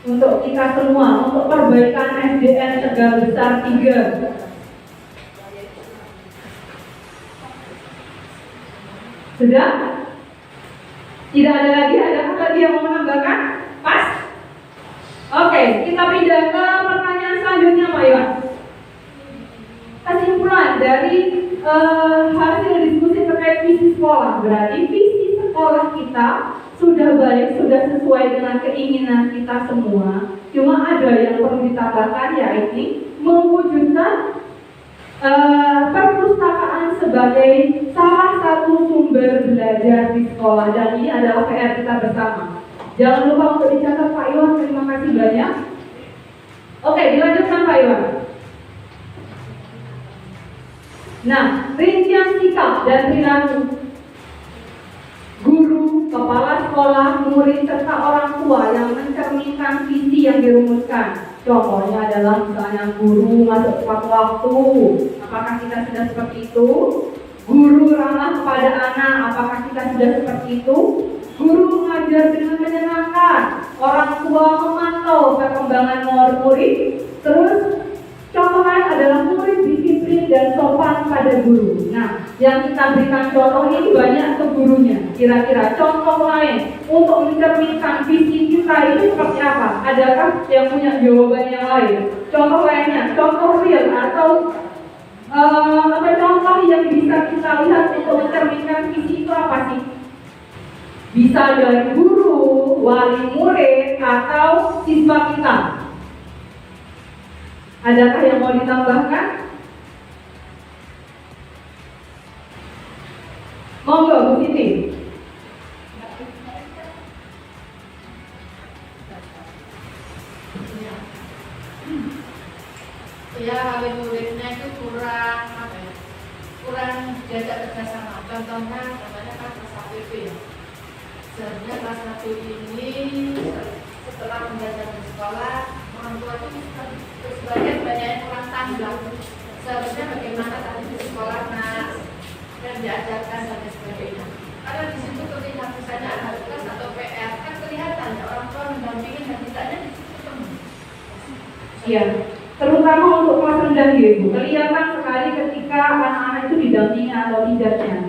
Untuk kita semua, untuk perbaikan SDN Tegal Besar 3. Sudah? Tidak ada lagi? Adakah lagi yang mau menambahkan? Pas? Oke, kita pindah ke pertanyaan selanjutnya Pak Iwan. Kesimpulan dari hasil diskusi terkait visi sekolah, berarti visi sekolah kita sudah baik, sudah sesuai dengan keinginan kita semua. Cuma ada yang perlu ditambahkan, yaitu mewujudkan perpustakaan sebagai salah satu sumber belajar di sekolah, dan ini adalah PR kita bersama. Jangan lupa untuk dicatat Pak Iwan. Terima kasih banyak. Oke, dilanjutkan Pak Iwan. Nah, rincian sikap dan perilaku guru, kepala sekolah, murid, serta orang tua yang mencerminkan visi yang dirumuskan. Contohnya adalah misalnya guru masuk tepat waktu. Apakah kita sudah seperti itu? Guru ramah kepada anak. Apakah kita sudah seperti itu? Guru mengajar dengan menyenangkan. Orang tua memantau perkembangan murid. Terus contoh lain adalah murid disiplin dan sopan pada guru. Nah, yang kita berikan contoh ini banyak ke gurunya. Kira-kira contoh lain untuk mencerminkan visi kita itu seperti apa? Adakah yang punya jawaban yang lain? Contoh lainnya, contoh real atau contoh yang bisa kita lihat untuk mencerminkan visi itu apa sih? Bisa dari guru, wali murid, atau siswa kita. Adakah yang mau ditambahkan? Monggo Bu Siti. Ya, wali muridnya itu kurang diajak kerjasama. Contohnya kan pas APP ya. Ya, terutama untuk kelas rendah ya Bu. Kelihatan sekali ketika anak-anak itu didampingi atau tidaknya.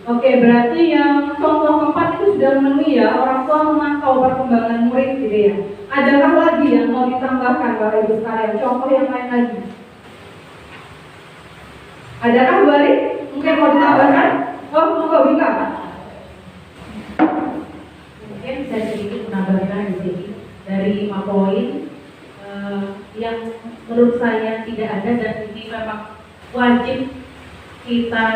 Oke, berarti yang contoh keempat itu sudah memenuhi ya, orang tua memantau perkembangan murid gitu ya. Adakah lagi yang mau ditambahkan Bapak Ibu sekalian? Contoh yang lain lagi. Adakah balik? Mungkin mau ditambahkan? Oh, mau Wika? Mungkin saya sedikit menambahkan di sini dari 5 poin yang menurut saya tidak ada dan ini memang wajib kita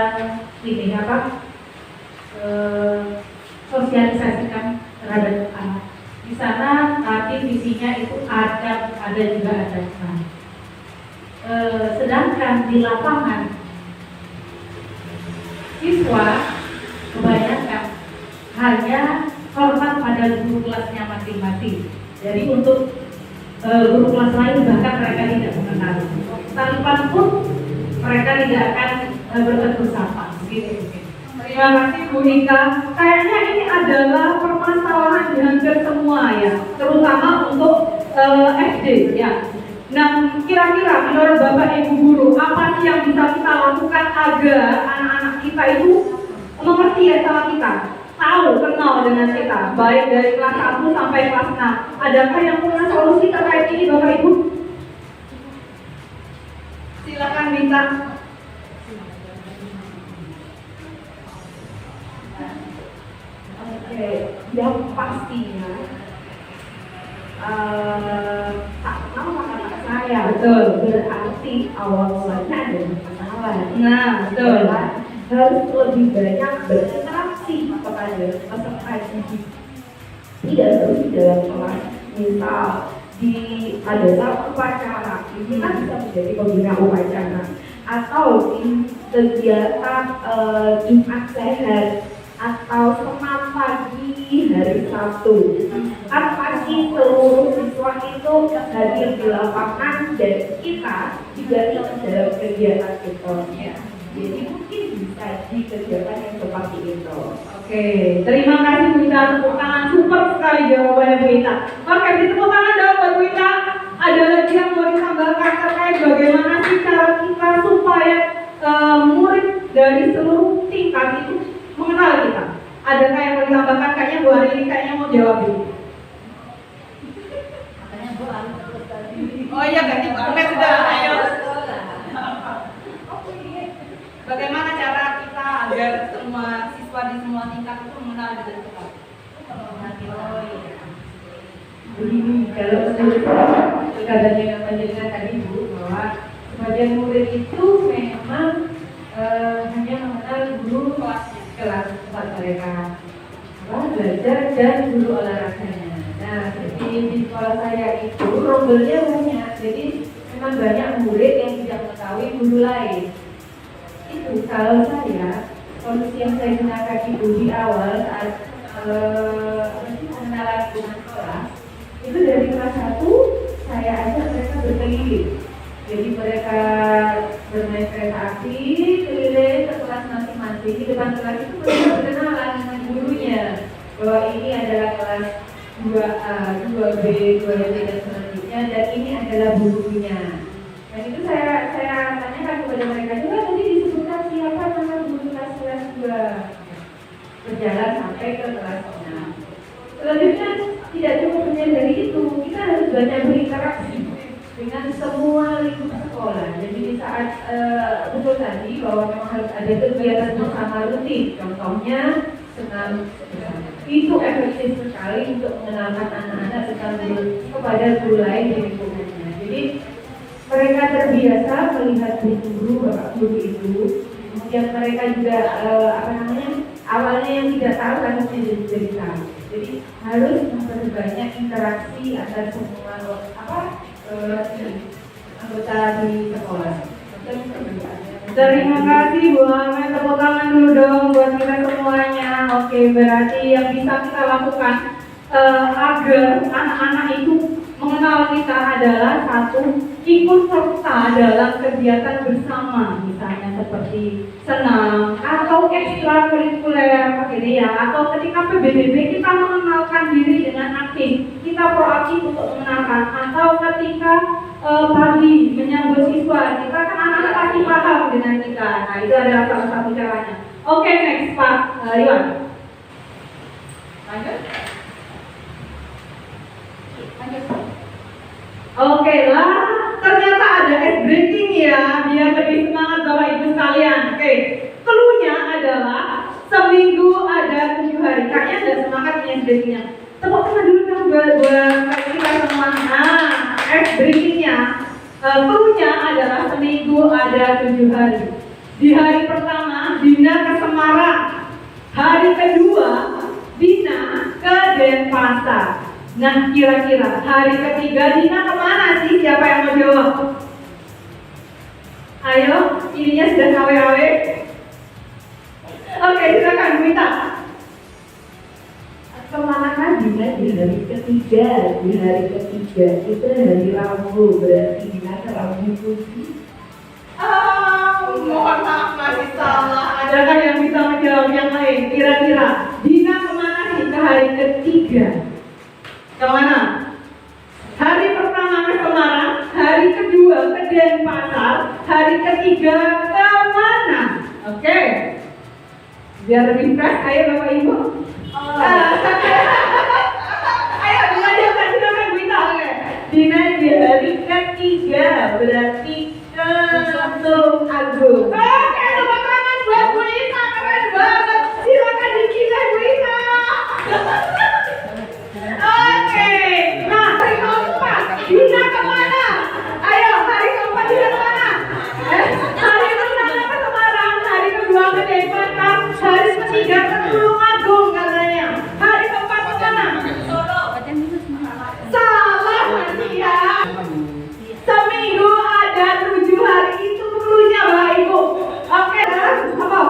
sosialisasikan terhadap anak. Di sana nanti visinya itu ada juga ada. Sedangkan di lapangan siswa kebanyakan hanya hormat pada guru kelasnya masing-masing. Jadi untuk guru kelas lain bahkan mereka tidak mengenal. Sekalipun pun mereka tidak akan bertegur sapa. Terima kasih Bu Ika. Kayaknya ini adalah permasalahan di hampir semua ya, terutama untuk SD ya. Nah, kira-kira menurut Bapak Ibu guru, apa sih yang bisa kita lakukan agar anak-anak kita itu mengerti ya sama kita, tahu, kenal dengan kita, baik dari kelas 1 sampai kelas 6. Adakah yang punya solusi terkait ini Bapak Ibu? Silakan Bita. Oke, yang pastinya sama kata saya Betul. berarti awal mulanya ada kenalan. Nah, betul. Harus lebih banyak berinteraksi kepada peserta didik. Tidak harus di dalam kelas. Misal pada saat upacara kita bisa menjadi pembina upacara atau di kegiatan Jumat Sehat atau senam pagi hari Sabtu. Kan pasti seluruh siswa itu hadir di lapangan dan kita juga ikut dalam kegiatan itu. Jadi mungkin bisa di kegiatan yang seperti itu. Oke, terima kasih Bu Ita, tepuk tangan super sekali jawabannya Bu Ita. Oke, di tepuk tangan dong buat Bu Ita. Ada lagi yang mau ditambahkan terkait bagaimana sih cara kita supaya murid dari seluruh tingkat itu mengenal kita? Adakah yang mau ditambahkan? Kayaknya Bu Hari ini kayaknya mau jawab ini. Oh iya, ganti Bu Armet sudah. Ayo. Bagaimana cara kita agar semua siswa di semua tingkat itu mengenal dengan kita? Oh iya. Begini, kalau menurut katanya yang penjelasan tadi Bu, bahwa sebagian murid itu memang hanya mengenal guru kelas tempat mereka belajar dan guru olahraganya. Nah, seperti di sekolah saya itu rombelnya banyak, jadi memang banyak murid yang tidak mengetahui guru lain. Itu kalau saya solusi yang saya gunakan itu di awal saat pengenalan dengan kelas itu dari kelas 1 saya ajak mereka berkeliling. Jadi mereka bermain kereta api keliling ke kelas masing-masing. Di depan kelas itu mereka berkenalan dengan gurunya bahwa ini adalah kelas 2A, 2B, 2C dan selanjutnya, dan ini adalah gurunya. Dan itu saya tanyakan kepada mereka juga, tadi disebutkan siapa nama guru kelas 2. Berjalan sampai ke kelas 6. Selanjutnya tidak cukup hanya dari itu, kita harus banyak berinteraksi dengan semua lingkup sekolah. Jadi di saat betul tadi bahwa memang harus ada kegiatan bersama rutin. Contohnya senam bersama. Itu efektif sekali untuk mengenalkan anak-anak tentang kepada guru lain di lingkungannya. Jadi mereka terbiasa melihat guru bapak guru itu. Kemudian mereka juga awalnya yang tidak tahu kan jadi tahu. Jadi harus memperbanyak interaksi antar semua anggota di sekolah. Terima kasih Bu Ahmed, tepuk tangan dulu dong buat kita semuanya. Oke, berarti yang bisa kita lakukan agar anak-anak itu mengenal kita adalah satu, ikut serta dalam kegiatan bersama, misalnya seperti senam atau ekstrakurikuler gitu ya, atau ketika PBBB kita mengenalkan diri dengan aktif, kita proaktif untuk mengenalkan, atau ketika pagi menyambut siswa, kita kan anak-anak pasti paham dengan kita. Nah, itu adalah salah satu caranya. Oke, next Pak Iwan. Lanjut. Oke lah, ternyata ada ice breaking ya, biar lebih semangat Bapak Ibu sekalian. Oke, clue-nya adalah seminggu ada 7 hari. Kayaknya ada semangat nih ice breaking-nya. Tepuk tangan dulu dong buat kita semua. Nah, ice breaking-nya, clue-nya adalah seminggu ada 7 hari. Di hari pertama, Dina ke Semarang. Hari kedua, Dina ke Denpasar. Nah, kira-kira hari ketiga Dina kemana sih? Siapa yang mau jawab? Ayo, ininya sudah KW-KW. Oke, silakan Bu Ita. Kemana kan Dina di hari ketiga? Di hari ketiga itu hari Rabu, berarti Dina ke Rabu Putih. Mohon maaf masih salah. Adakah yang bisa menjawab yang lain? Kira-kira Dina kemana sih ke hari ketiga? Kemana? Hari pertama ke Semarang, hari kedua ke Denpasar, hari ketiga ke mana? Oke. Biar lebih fresh, ayo Bapak Ibu. Ayo dilanjutkan, silakan Bu Ita. Dina di hari ketiga berarti ke Tulung Agung. Oke, tepuk tangan buat Bu Ita, keren banget. Silakan dikilai Bu Ita. Oke, nah hari keempat Dina kemana? Ayo, hari keempat Dina kemana? Hari pertama ke Semarang, hari kedua ke Denpasar, hari ketiga ke Tulung Agung katanya. Hari keempat ke mana? Solo. Salah masih ya. Seminggu ada 7 hari, itu clue-nya Bapak Ibu. Oke, apa?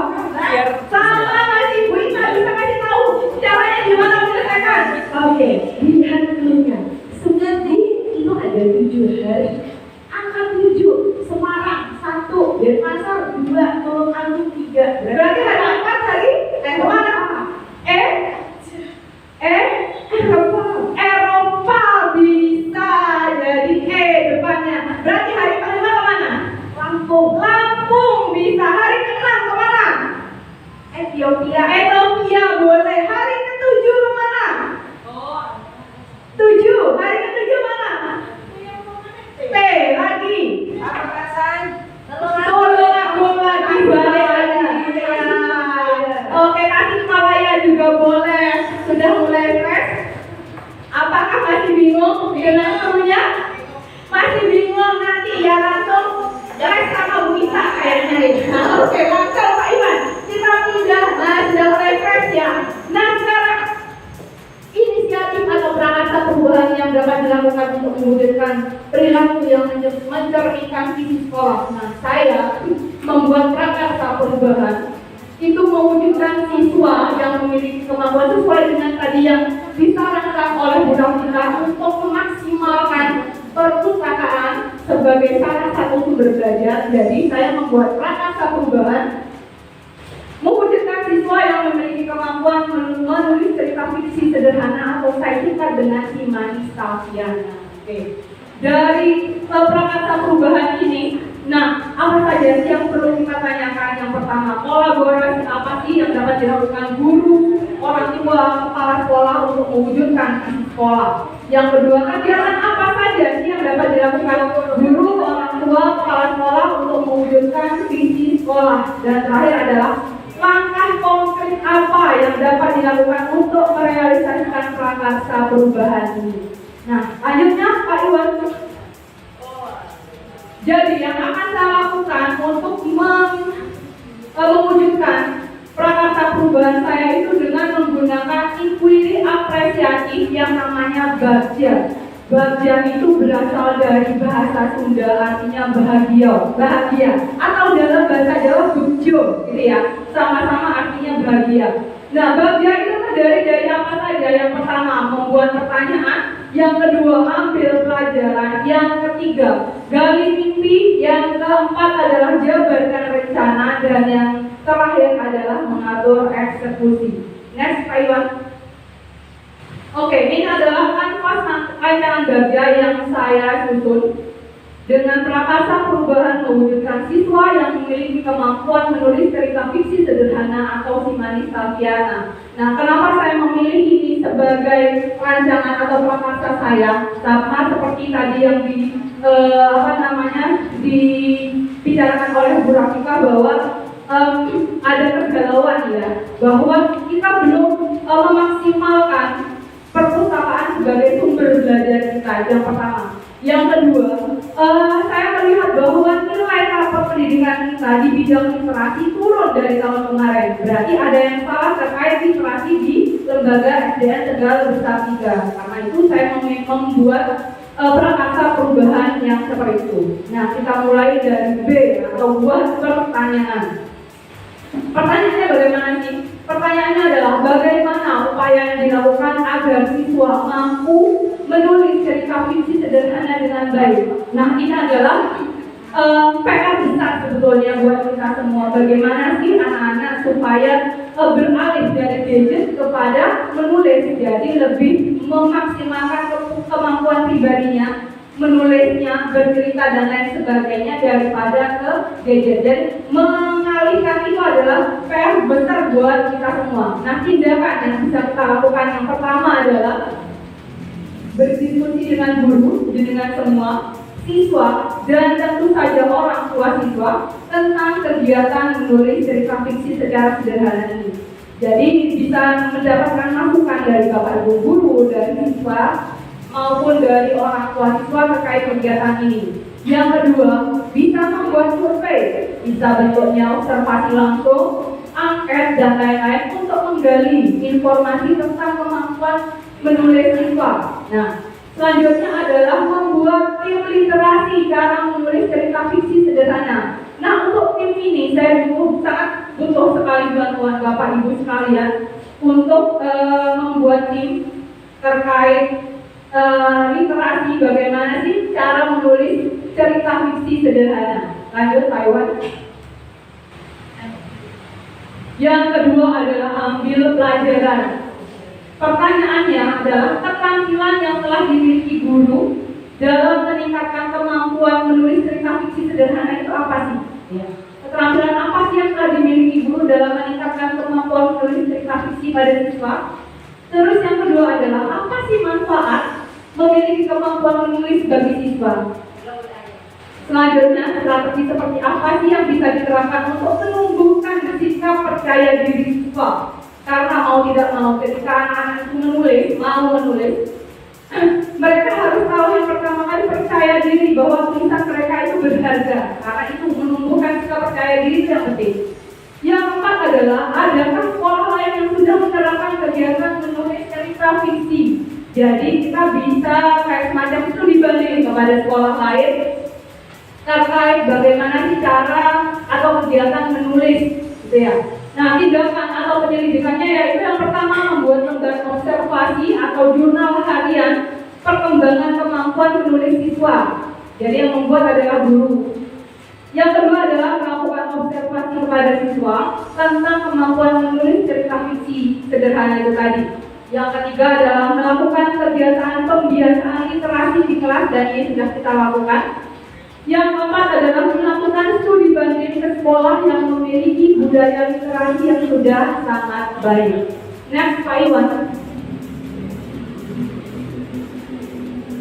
Salah masih Bu Ita, bisa kasih tahu caranya gimana menyelesaikan? Oke, lihat clue-nya. Seminggu itu ada 7 hari. Angka 7, Semarang 1, Denpasar 2, Tulung Agung 3. Berarti hari keempat hari kemana? Eropa bisa jadi depannya. Berarti hari kelima kemana? Lampung bisa. Hari keenam kemana? Ethiopia boleh. Hari ketujuh kemana? 7. Hari ketujuh mana? T lagi. Tulung Agung lagi balik lagi. Oke, Tasikmalaya juga boleh. Sudah mulai fresh. Apakah masih bingung dengan clue-nya? Masih bingung nanti ya langsung les sama Bu Ita kayaknya nih. Oke, lancar Pak Iwan. Kita sudah mulai fresh ya. Nah, sekarang inisiatif atau perangkat perubahan yang dapat dilakukan untuk mewujudkan perilaku yang mencerminkan visi sekolah. Nah, saya membuat prakarsa perubahan itu mewujudkan siswa yang memiliki kemampuan sesuai dengan tadi yang disarankan oleh Bu Rafika untuk memaksimalkan perpustakaan sebagai salah satu sumber belajar. Jadi saya membuat prakarsa perubahan mewujudkan siswa yang memiliki kemampuan menulis cerita fiksi sederhana atau saya singkat dengan si manis Tafiana. Oke. Dari prakarsa perubahan ini, nah apa saja sih yang perlu kita tanyakan? Yang pertama, kolaborasi apa sih yang dapat dilakukan guru, orang tua, kepala sekolah untuk mewujudkan visi sekolah? Yang kedua, kegiatan apa saja sih yang dapat dilakukan guru, orang tua, kepala sekolah untuk mewujudkan visi sekolah? Dan terakhir adalah langkah konkret apa yang dapat dilakukan untuk merealisasikan prakarsa perubahan ini? Nah, lanjutnya Pak Iwan. Jadi yang akan saya lakukan untuk mewujudkan prakarsa perubahan saya itu dengan menggunakan inquiry apresiatif yang namanya bagja. Bagja itu berasal dari bahasa Sunda, artinya bahagia, atau dalam bahasa Jawa bejo, gitu ya, sama-sama artinya bahagia. Nah, bagja itu terdiri dari apa saja? Yang pertama, membuat pertanyaan. Yang kedua, ambil pelajaran. Yang ketiga, gali mimpi. Yang keempat adalah jabarkan rencana. Dan yang terakhir adalah mengatur eksekusi. Next, Pak Iwan. Oke, ini adalah kanvas rancangan bagja yang saya susun. Dengan prakarsa perubahan mewujudkan siswa yang memiliki kemampuan menulis cerita fiksi sederhana atau Simanis Taviana. Nah, kenapa saya memilih ini sebagai rancangan atau prakarsa saya? Sama seperti tadi yang dibicarakan oleh Bu Rafika bahwa ada kegalauan ya, bahwa kita belum memaksimalkan perpustakaan sebagai sumber belajar kita. Yang pertama. Yang kedua, saya melihat bahwa nilai rapor pendidikan kita di bidang literasi turun dari tahun kemarin. Berarti ada yang salah terkait literasi di lembaga SDN Tegal Besar 3. Karena itu saya membuat prakarsa perubahan yang seperti itu. Nah, kita mulai dari B atau buat pertanyaan. Pertanyaannya bagaimana sih? Pertanyaannya adalah bagaimana upaya yang dilakukan agar siswa mampu menulis cerita fiksi sederhana dengan baik. Nah, ini adalah PR besar sebetulnya buat kita semua. Bagaimana sih anak-anak supaya beralih dari gadget kepada menulis, jadi lebih memaksimalkan kemampuan pribadinya, menulisnya, bercerita dan lain sebagainya daripada ke gadget. Jadi mengalihkan itu adalah PR besar buat kita semua. Nah, tindakan yang bisa kita lakukan yang pertama adalah berdiskusi dengan guru, dengan semua siswa dan tentu saja orang tua siswa tentang kegiatan menulis cerita fiksi secara sederhana ini. Jadi bisa mendapatkan masukan dari bapak ibu guru, dari siswa maupun dari orang tua siswa terkait kegiatan ini. Yang kedua, bisa membuat survei, bisa bentuknya observasi langsung, angket dan lain-lain untuk menggali informasi tentang kemampuan menulis siswa. Nah, selanjutnya adalah membuat tim literasi cara menulis cerita fiksi sederhana. Nah, untuk tim ini saya sangat butuh sekali bantuan Bapak Ibu sekalian untuk membuat tim terkait literasi, bagaimana sih cara menulis cerita fiksi sederhana. Lanjut, Taiwan. Yang kedua adalah ambil pelajaran. Pertanyaannya adalah keterampilan yang telah dimiliki guru dalam meningkatkan kemampuan menulis cerita fiksi sederhana itu apa sih? Ya. Keterampilan apa sih yang telah dimiliki guru dalam meningkatkan kemampuan menulis cerita fiksi pada siswa? Terus yang kedua adalah apa sih manfaat memiliki kemampuan menulis bagi siswa? Selanjutnya, strategi seperti apa sih yang bisa diterapkan untuk menumbuhkan sikap percaya diri siswa? Karena mau tidak mau ketika anak-anak itu mau menulis, mereka harus tahu yang pertama kali percaya diri bahwa tulisan mereka itu berharga. Karena itu menumbuhkan sikap percaya diri itu yang penting. Yang keempat adalah adakah sekolah lain yang sudah menerapkan kegiatan menulis cerita fiksi. Jadi kita bisa kayak semacam itu dibanding kepada sekolah lain terkait bagaimana sih cara atau kegiatan menulis, gitu ya. Nah, tindakan atau penyelidikannya yaitu yang pertama membuat lembar observasi atau jurnal harian perkembangan kemampuan menulis siswa. Jadi yang membuat adalah guru. Yang kedua adalah melakukan observasi kepada siswa tentang kemampuan menulis cerita fiksi sederhana itu tadi. Yang ketiga adalah melakukan kegiatan pembiasaan literasi di kelas dan ini sudah kita lakukan. Yang keempat adalah melakukan studi banding ke sekolah yang memiliki budaya literasi yang sudah sangat baik. Next, Pak Iwan.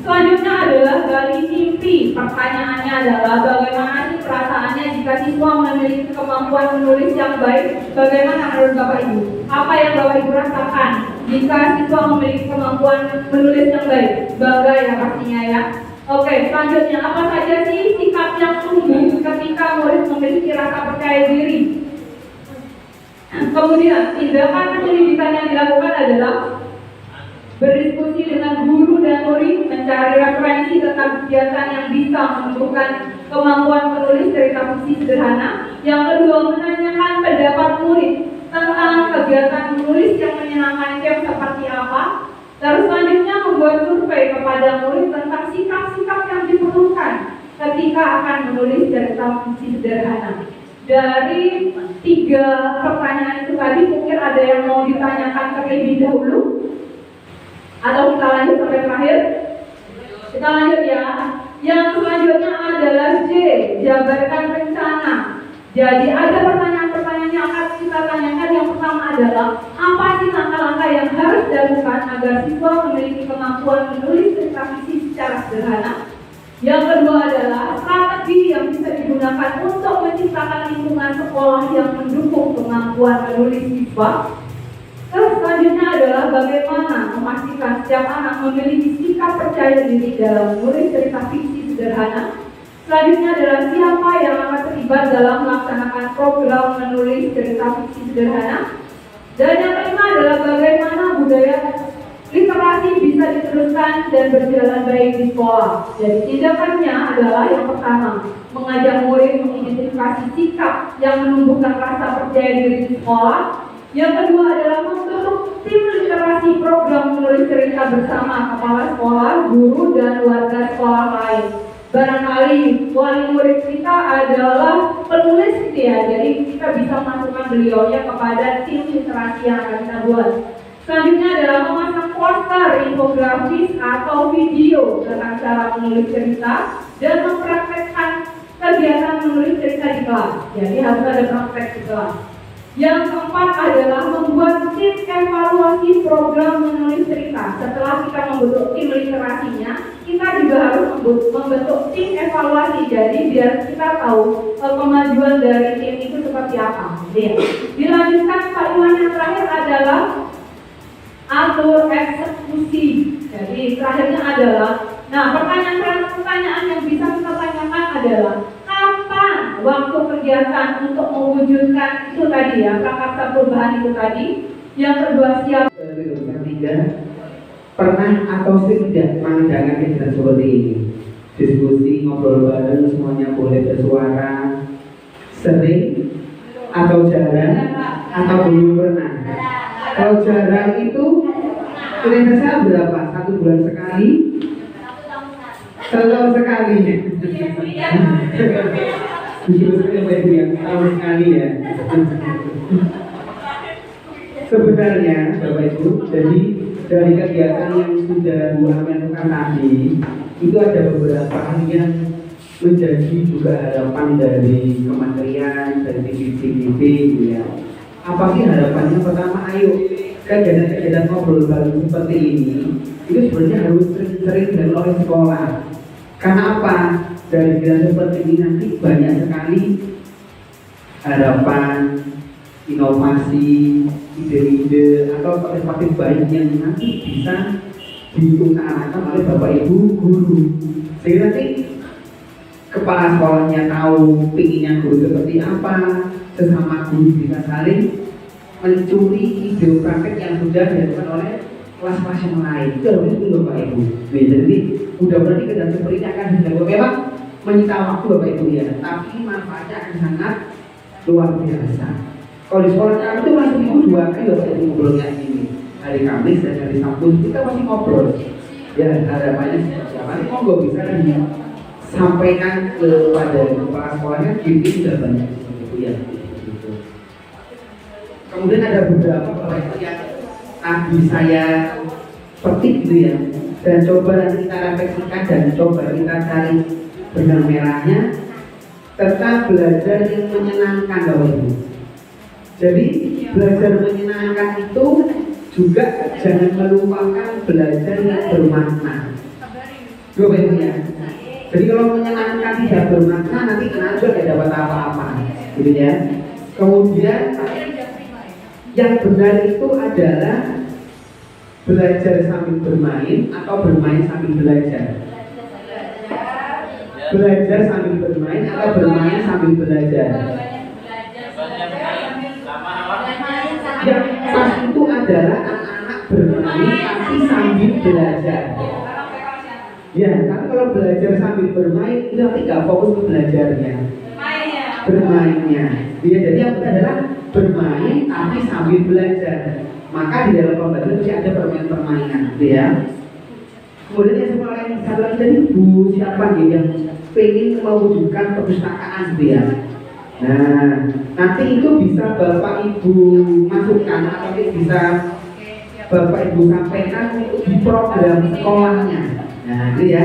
Selanjutnya adalah gali mimpi. Pertanyaannya adalah bagaimana sih perasaannya jika siswa memiliki kemampuan menulis yang baik? Bagaimana menurut Bapak Ibu? Apa yang Bapak Ibu rasakan jika siswa memiliki kemampuan menulis yang baik? Bangga ya pastinya ya. Oke, selanjutnya apa saja sih sikap yang tumbuh ketika murid memiliki rasa percaya diri? Kemudian tindakan penyelidikan yang dilakukan adalah berdiskusi dengan guru dan murid, mencari referensi tentang kegiatan yang bisa menumbuhkan kemampuan menulis cerita fiksi sederhana. Yang kedua, menanyakan pendapat murid tentang kegiatan menulis yang menyenangkan itu seperti apa. Terus selanjutnya membuat survei kepada murid tentang sikap-sikap yang diperlukan ketika akan menulis cerita fiksi sederhana. Dari 3 pertanyaan itu tadi mungkin ada yang mau ditanyakan terlebih dahulu atau kita lanjut sampai terakhir? Kita lanjut ya. Yang selanjutnya adalah J, jabarkan rencana. Jadi ada pertanyaan-pertanyaan yang akan kita tanyakan. Yang pertama adalah, apa sih langkah-langkah yang harus dilakukan agar siswa memiliki kemampuan menulis cerita fiksi secara sederhana? Yang kedua adalah strategi yang bisa digunakan untuk menciptakan lingkungan sekolah yang mendukung kemampuan menulis siswa. Terus selanjutnya adalah bagaimana memastikan setiap anak memiliki sikap percaya diri dalam menulis cerita fiksi sederhana. Selanjutnya adalah siapa yang akan terlibat dalam melaksanakan program menulis cerita fiksi sederhana. Dan yang kelima adalah bagaimana budaya literasi bisa diteruskan dan berjalan baik di sekolah. Jadi tindakannya adalah yang pertama, mengajak murid mengidentifikasi sikap yang menumbuhkan rasa percaya diri di sekolah. Yang kedua adalah membentuk tim literasi program menulis cerita bersama kepala sekolah, guru, dan warga sekolah lain. Barangkali wali murid kita adalah penulis gitu ya, jadi kita bisa masukkan beliaunya kepada tim literasi yang akan kita buat. Selanjutnya adalah memasang poster, infografis, atau video tentang cara menulis cerita dan mempraktekkan kegiatan menulis cerita di kelas. Jadi harus ada praktek di kelas. Yang keempat adalah membuat tim evaluasi program menulis cerita. Setelah kita membentuk tim literasinya, kita juga harus membentuk tim evaluasi. Jadi biar kita tahu kemajuan dari tim itu seperti apa. Dilanjutkan Pak Iwan, yang terakhir adalah atur eksekusi. Jadi terakhirnya adalah, nah pertanyaan yang bisa kita tanyakan adalah, kapan waktu kegiatan untuk mewujudkan itu tadi ya, prakarsa perubahan itu tadi. Yang kedua, siap. Yang ketiga, pernah atau tidak mengadakan kegiatan seperti ini? Diskusi, ngobrol bareng, semuanya boleh bersuara. Sering atau jarang atau belum pernah? Kalau jarang itu kira-kira berapa? 1 bulan sekali? 1 tahun sekali. Justru Bapak Ibu yang tahun sekali ya. Sebenarnya Bapak Ibu, jadi dari kegiatan yang sudah Bu Amen lakukan tadi, itu ada beberapa hal yang menjadi juga harapan dari kementerian, dari TV gitu ya. Apa sih harapannya? Pertama, ayo kegiatan ngobrol bareng seperti ini itu sebenarnya harus sering dilakukan oleh sekolah. Karena apa? Dari kegiatan seperti ini nanti banyak sekali harapan, inovasi, ide-ide atau perspektif baik yang nanti bisa diutarakan oleh Bapak Ibu guru. Sehingga nanti kepala sekolahnya tahu pinginnya guru seperti apa, sesama guru bisa saling mencuri ide praktek yang sudah dilakukan oleh kelas-kelas yang lain. Itu harus itu Bapak Ibu. Jadi udah berarti kegiatan seperti ini akan dilakukan. Memang menyita waktu Bapak Ibu ya, tapi manfaatnya akan sangat luar biasa. Kalau di sekolah kami itu masih minggu 2 kali Bapak Ibu ngobrolnya ini. Hari Kamis dan hari Sabtu kita masih ngobrol. Ya harapannya seperti apa? Nanti monggo bisa disampaikan kepada kepala sekolahnya. Gini sudah banyak seperti itu ya. Kemudian ada beberapa proyek yang tadi saya petik gitu ya, dan coba nanti kita refleksikan dan coba kita cari benang merahnya tentang belajar yang menyenangkan Bapak Ibu. Jadi belajar menyenangkan itu juga jangan melupakan belajar yang bermakna. Bapak Ibu ya. Jadi kalau menyenangkan tidak bermakna nanti kena juga tidak dapat apa-apa, gitu ya. Kemudian yang benar itu adalah belajar sambil bermain atau bermain sambil belajar. Belajar sambil bermain atau bermain sambil belajar. Yang pas itu adalah anak-anak bermain tapi sambil belajar. Ya, tapi kalau belajar sambil bermain itu nanti nggak fokus ke belajarnya, bermainnya. Ya, jadi yang benar adalah bermain tapi sambil belajar. Maka di dalam pembelajaran masih ada permainan-permainan, gitu ya. Kemudian yang sekolah yang satu lagi tadi Bu siapa gitu yang pengen mewujudkan perpustakaan, gitu ya. Nah, nanti itu bisa Bapak Ibu masukkan atau bisa Bapak Ibu sampaikan di program sekolahnya. Nah, gitu ya.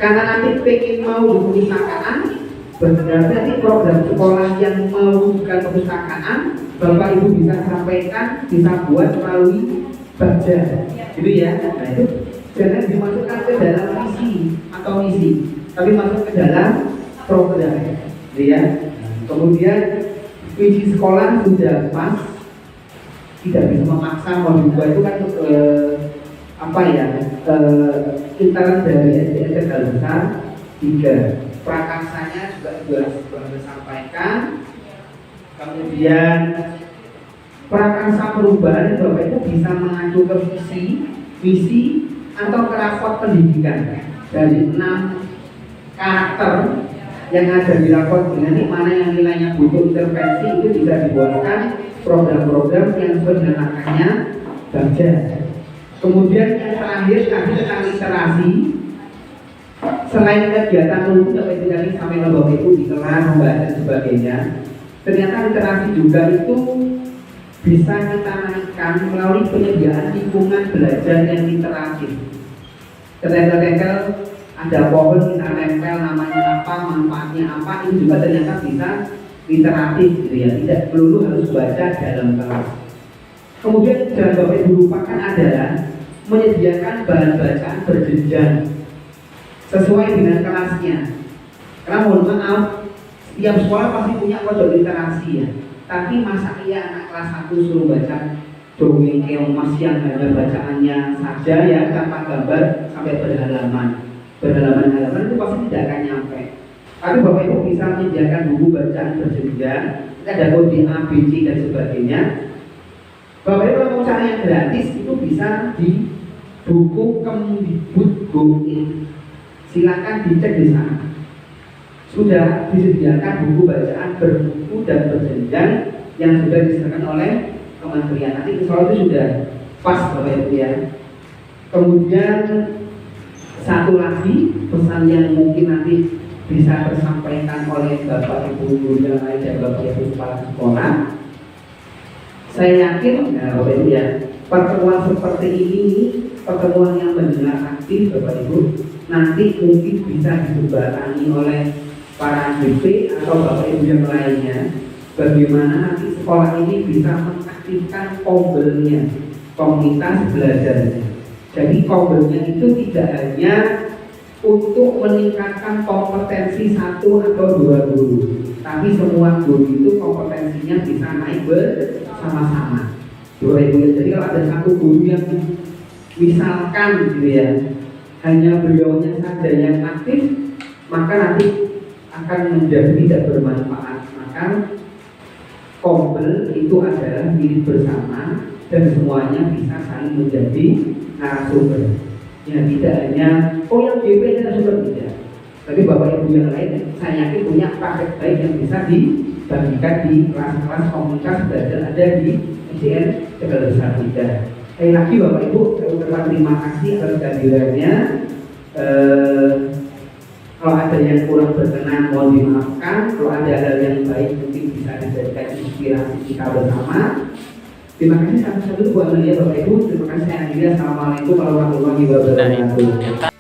Karena nanti pengen mau di perpustakaan, berarti program sekolah yang mau bukan perpustakaan, Bapak Ibu bisa sampaikan, bisa buat melalui baca, gitu ya. Nah itu jangan dimasukkan ke dalam visi atau misi, tapi masuk ke dalam program, gitu ya. Kemudian visi sekolah sudah pas, tidak bisa memaksa mau dibuat itu kan intern dari SDN Tegal Besar 3. Prakarsanya juga sudah disampaikan. Kemudian prakarsa perubahan itu Bapak Ibu bisa mengacu ke visi, misi atau ke raport pendidikan dari 6 karakter yang ada di raport ini, mana yang nilainya butuh intervensi itu bisa dibuatkan program-program yang sesuai dengan angkanya baca. Kemudian yang terakhir tadi tentang literasi. Selain kegiatan umum sampai tadi sampai Bapak Ibu di kelas membaca dan sebagainya, ternyata literasi juga itu bisa kita naikkan melalui penyediaan lingkungan belajar yang literatif. Ketika ada pohon kita nempel namanya apa, manfaatnya apa, ini juga ternyata bisa literatif gitu ya, tidak perlu harus baca dalam kelas. Kemudian jangan Bapak Ibu lupakan adalah menyediakan bahan bacaan berjenjang sesuai dengan kelasnya. Karena mohon maaf, setiap sekolah pasti punya pojok literasi ya. Tapi masa iya anak kelas 1 suruh baca dongeng keong yang hanya bacaannya saja ya, tanpa gambar sampai berhalaman itu pasti tidak akan nyampe. Tapi Bapak Ibu bisa menyediakan buku bacaan berjenjang, ada kode A, B, C dan sebagainya. Bapak Ibu kalau mau cari yang gratis itu bisa di buku Kemdikbud.go.id. Silakan dicek di sana. Sudah disediakan buku bacaan berbuku dan berjenjang yang sudah disediakan oleh kementerian. Nanti soal itu sudah pas Bapak Ibu ya. Kemudian satu lagi pesan yang mungkin nanti bisa tersampaikan oleh Bapak Ibu guru yang lain dan Bapak Ibu kepala sekolah. Saya yakin, Bapak Ibu ya, pertemuan seperti ini, pertemuan yang mendengar aktif Bapak Ibu, nanti mungkin bisa disebarangi oleh para DP atau Bapak Ibu yang lainnya. Bagaimana nanti sekolah ini bisa mengaktifkan kombelnya, komunitas belajarnya. Jadi kombelnya itu tidak hanya untuk meningkatkan kompetensi 1 atau 2 guru, tapi semua guru itu kompetensinya bisa naik bersama-sama. Jadi kalau ada satu guru yang misalkan gitu ya, hanya beliaunya saja yang aktif, maka nanti akan menjadi tidak bermanfaat. Maka kombel itu adalah milik bersama dan semuanya bisa saling menjadi narasumber. Ya tidak hanya yang DP itu narasumber tidak, tapi Bapak Ibu yang lain saya yakin punya paket baik yang bisa dibagikan di kelas-kelas komunitas belajar ada di SDN Tegal Besar 3. Sekali lagi Bapak Ibu, saya ucapkan terima kasih atas kehadirannya. Kalau ada yang kurang berkenan mohon dimaafkan. Kalau ada hal yang baik mungkin bisa dijadikan inspirasi kita bersama. Terima kasih satu-satu buat Bapak Ibu. Terima kasih saya akhirnya. Assalamualaikum warahmatullahi wabarakatuh.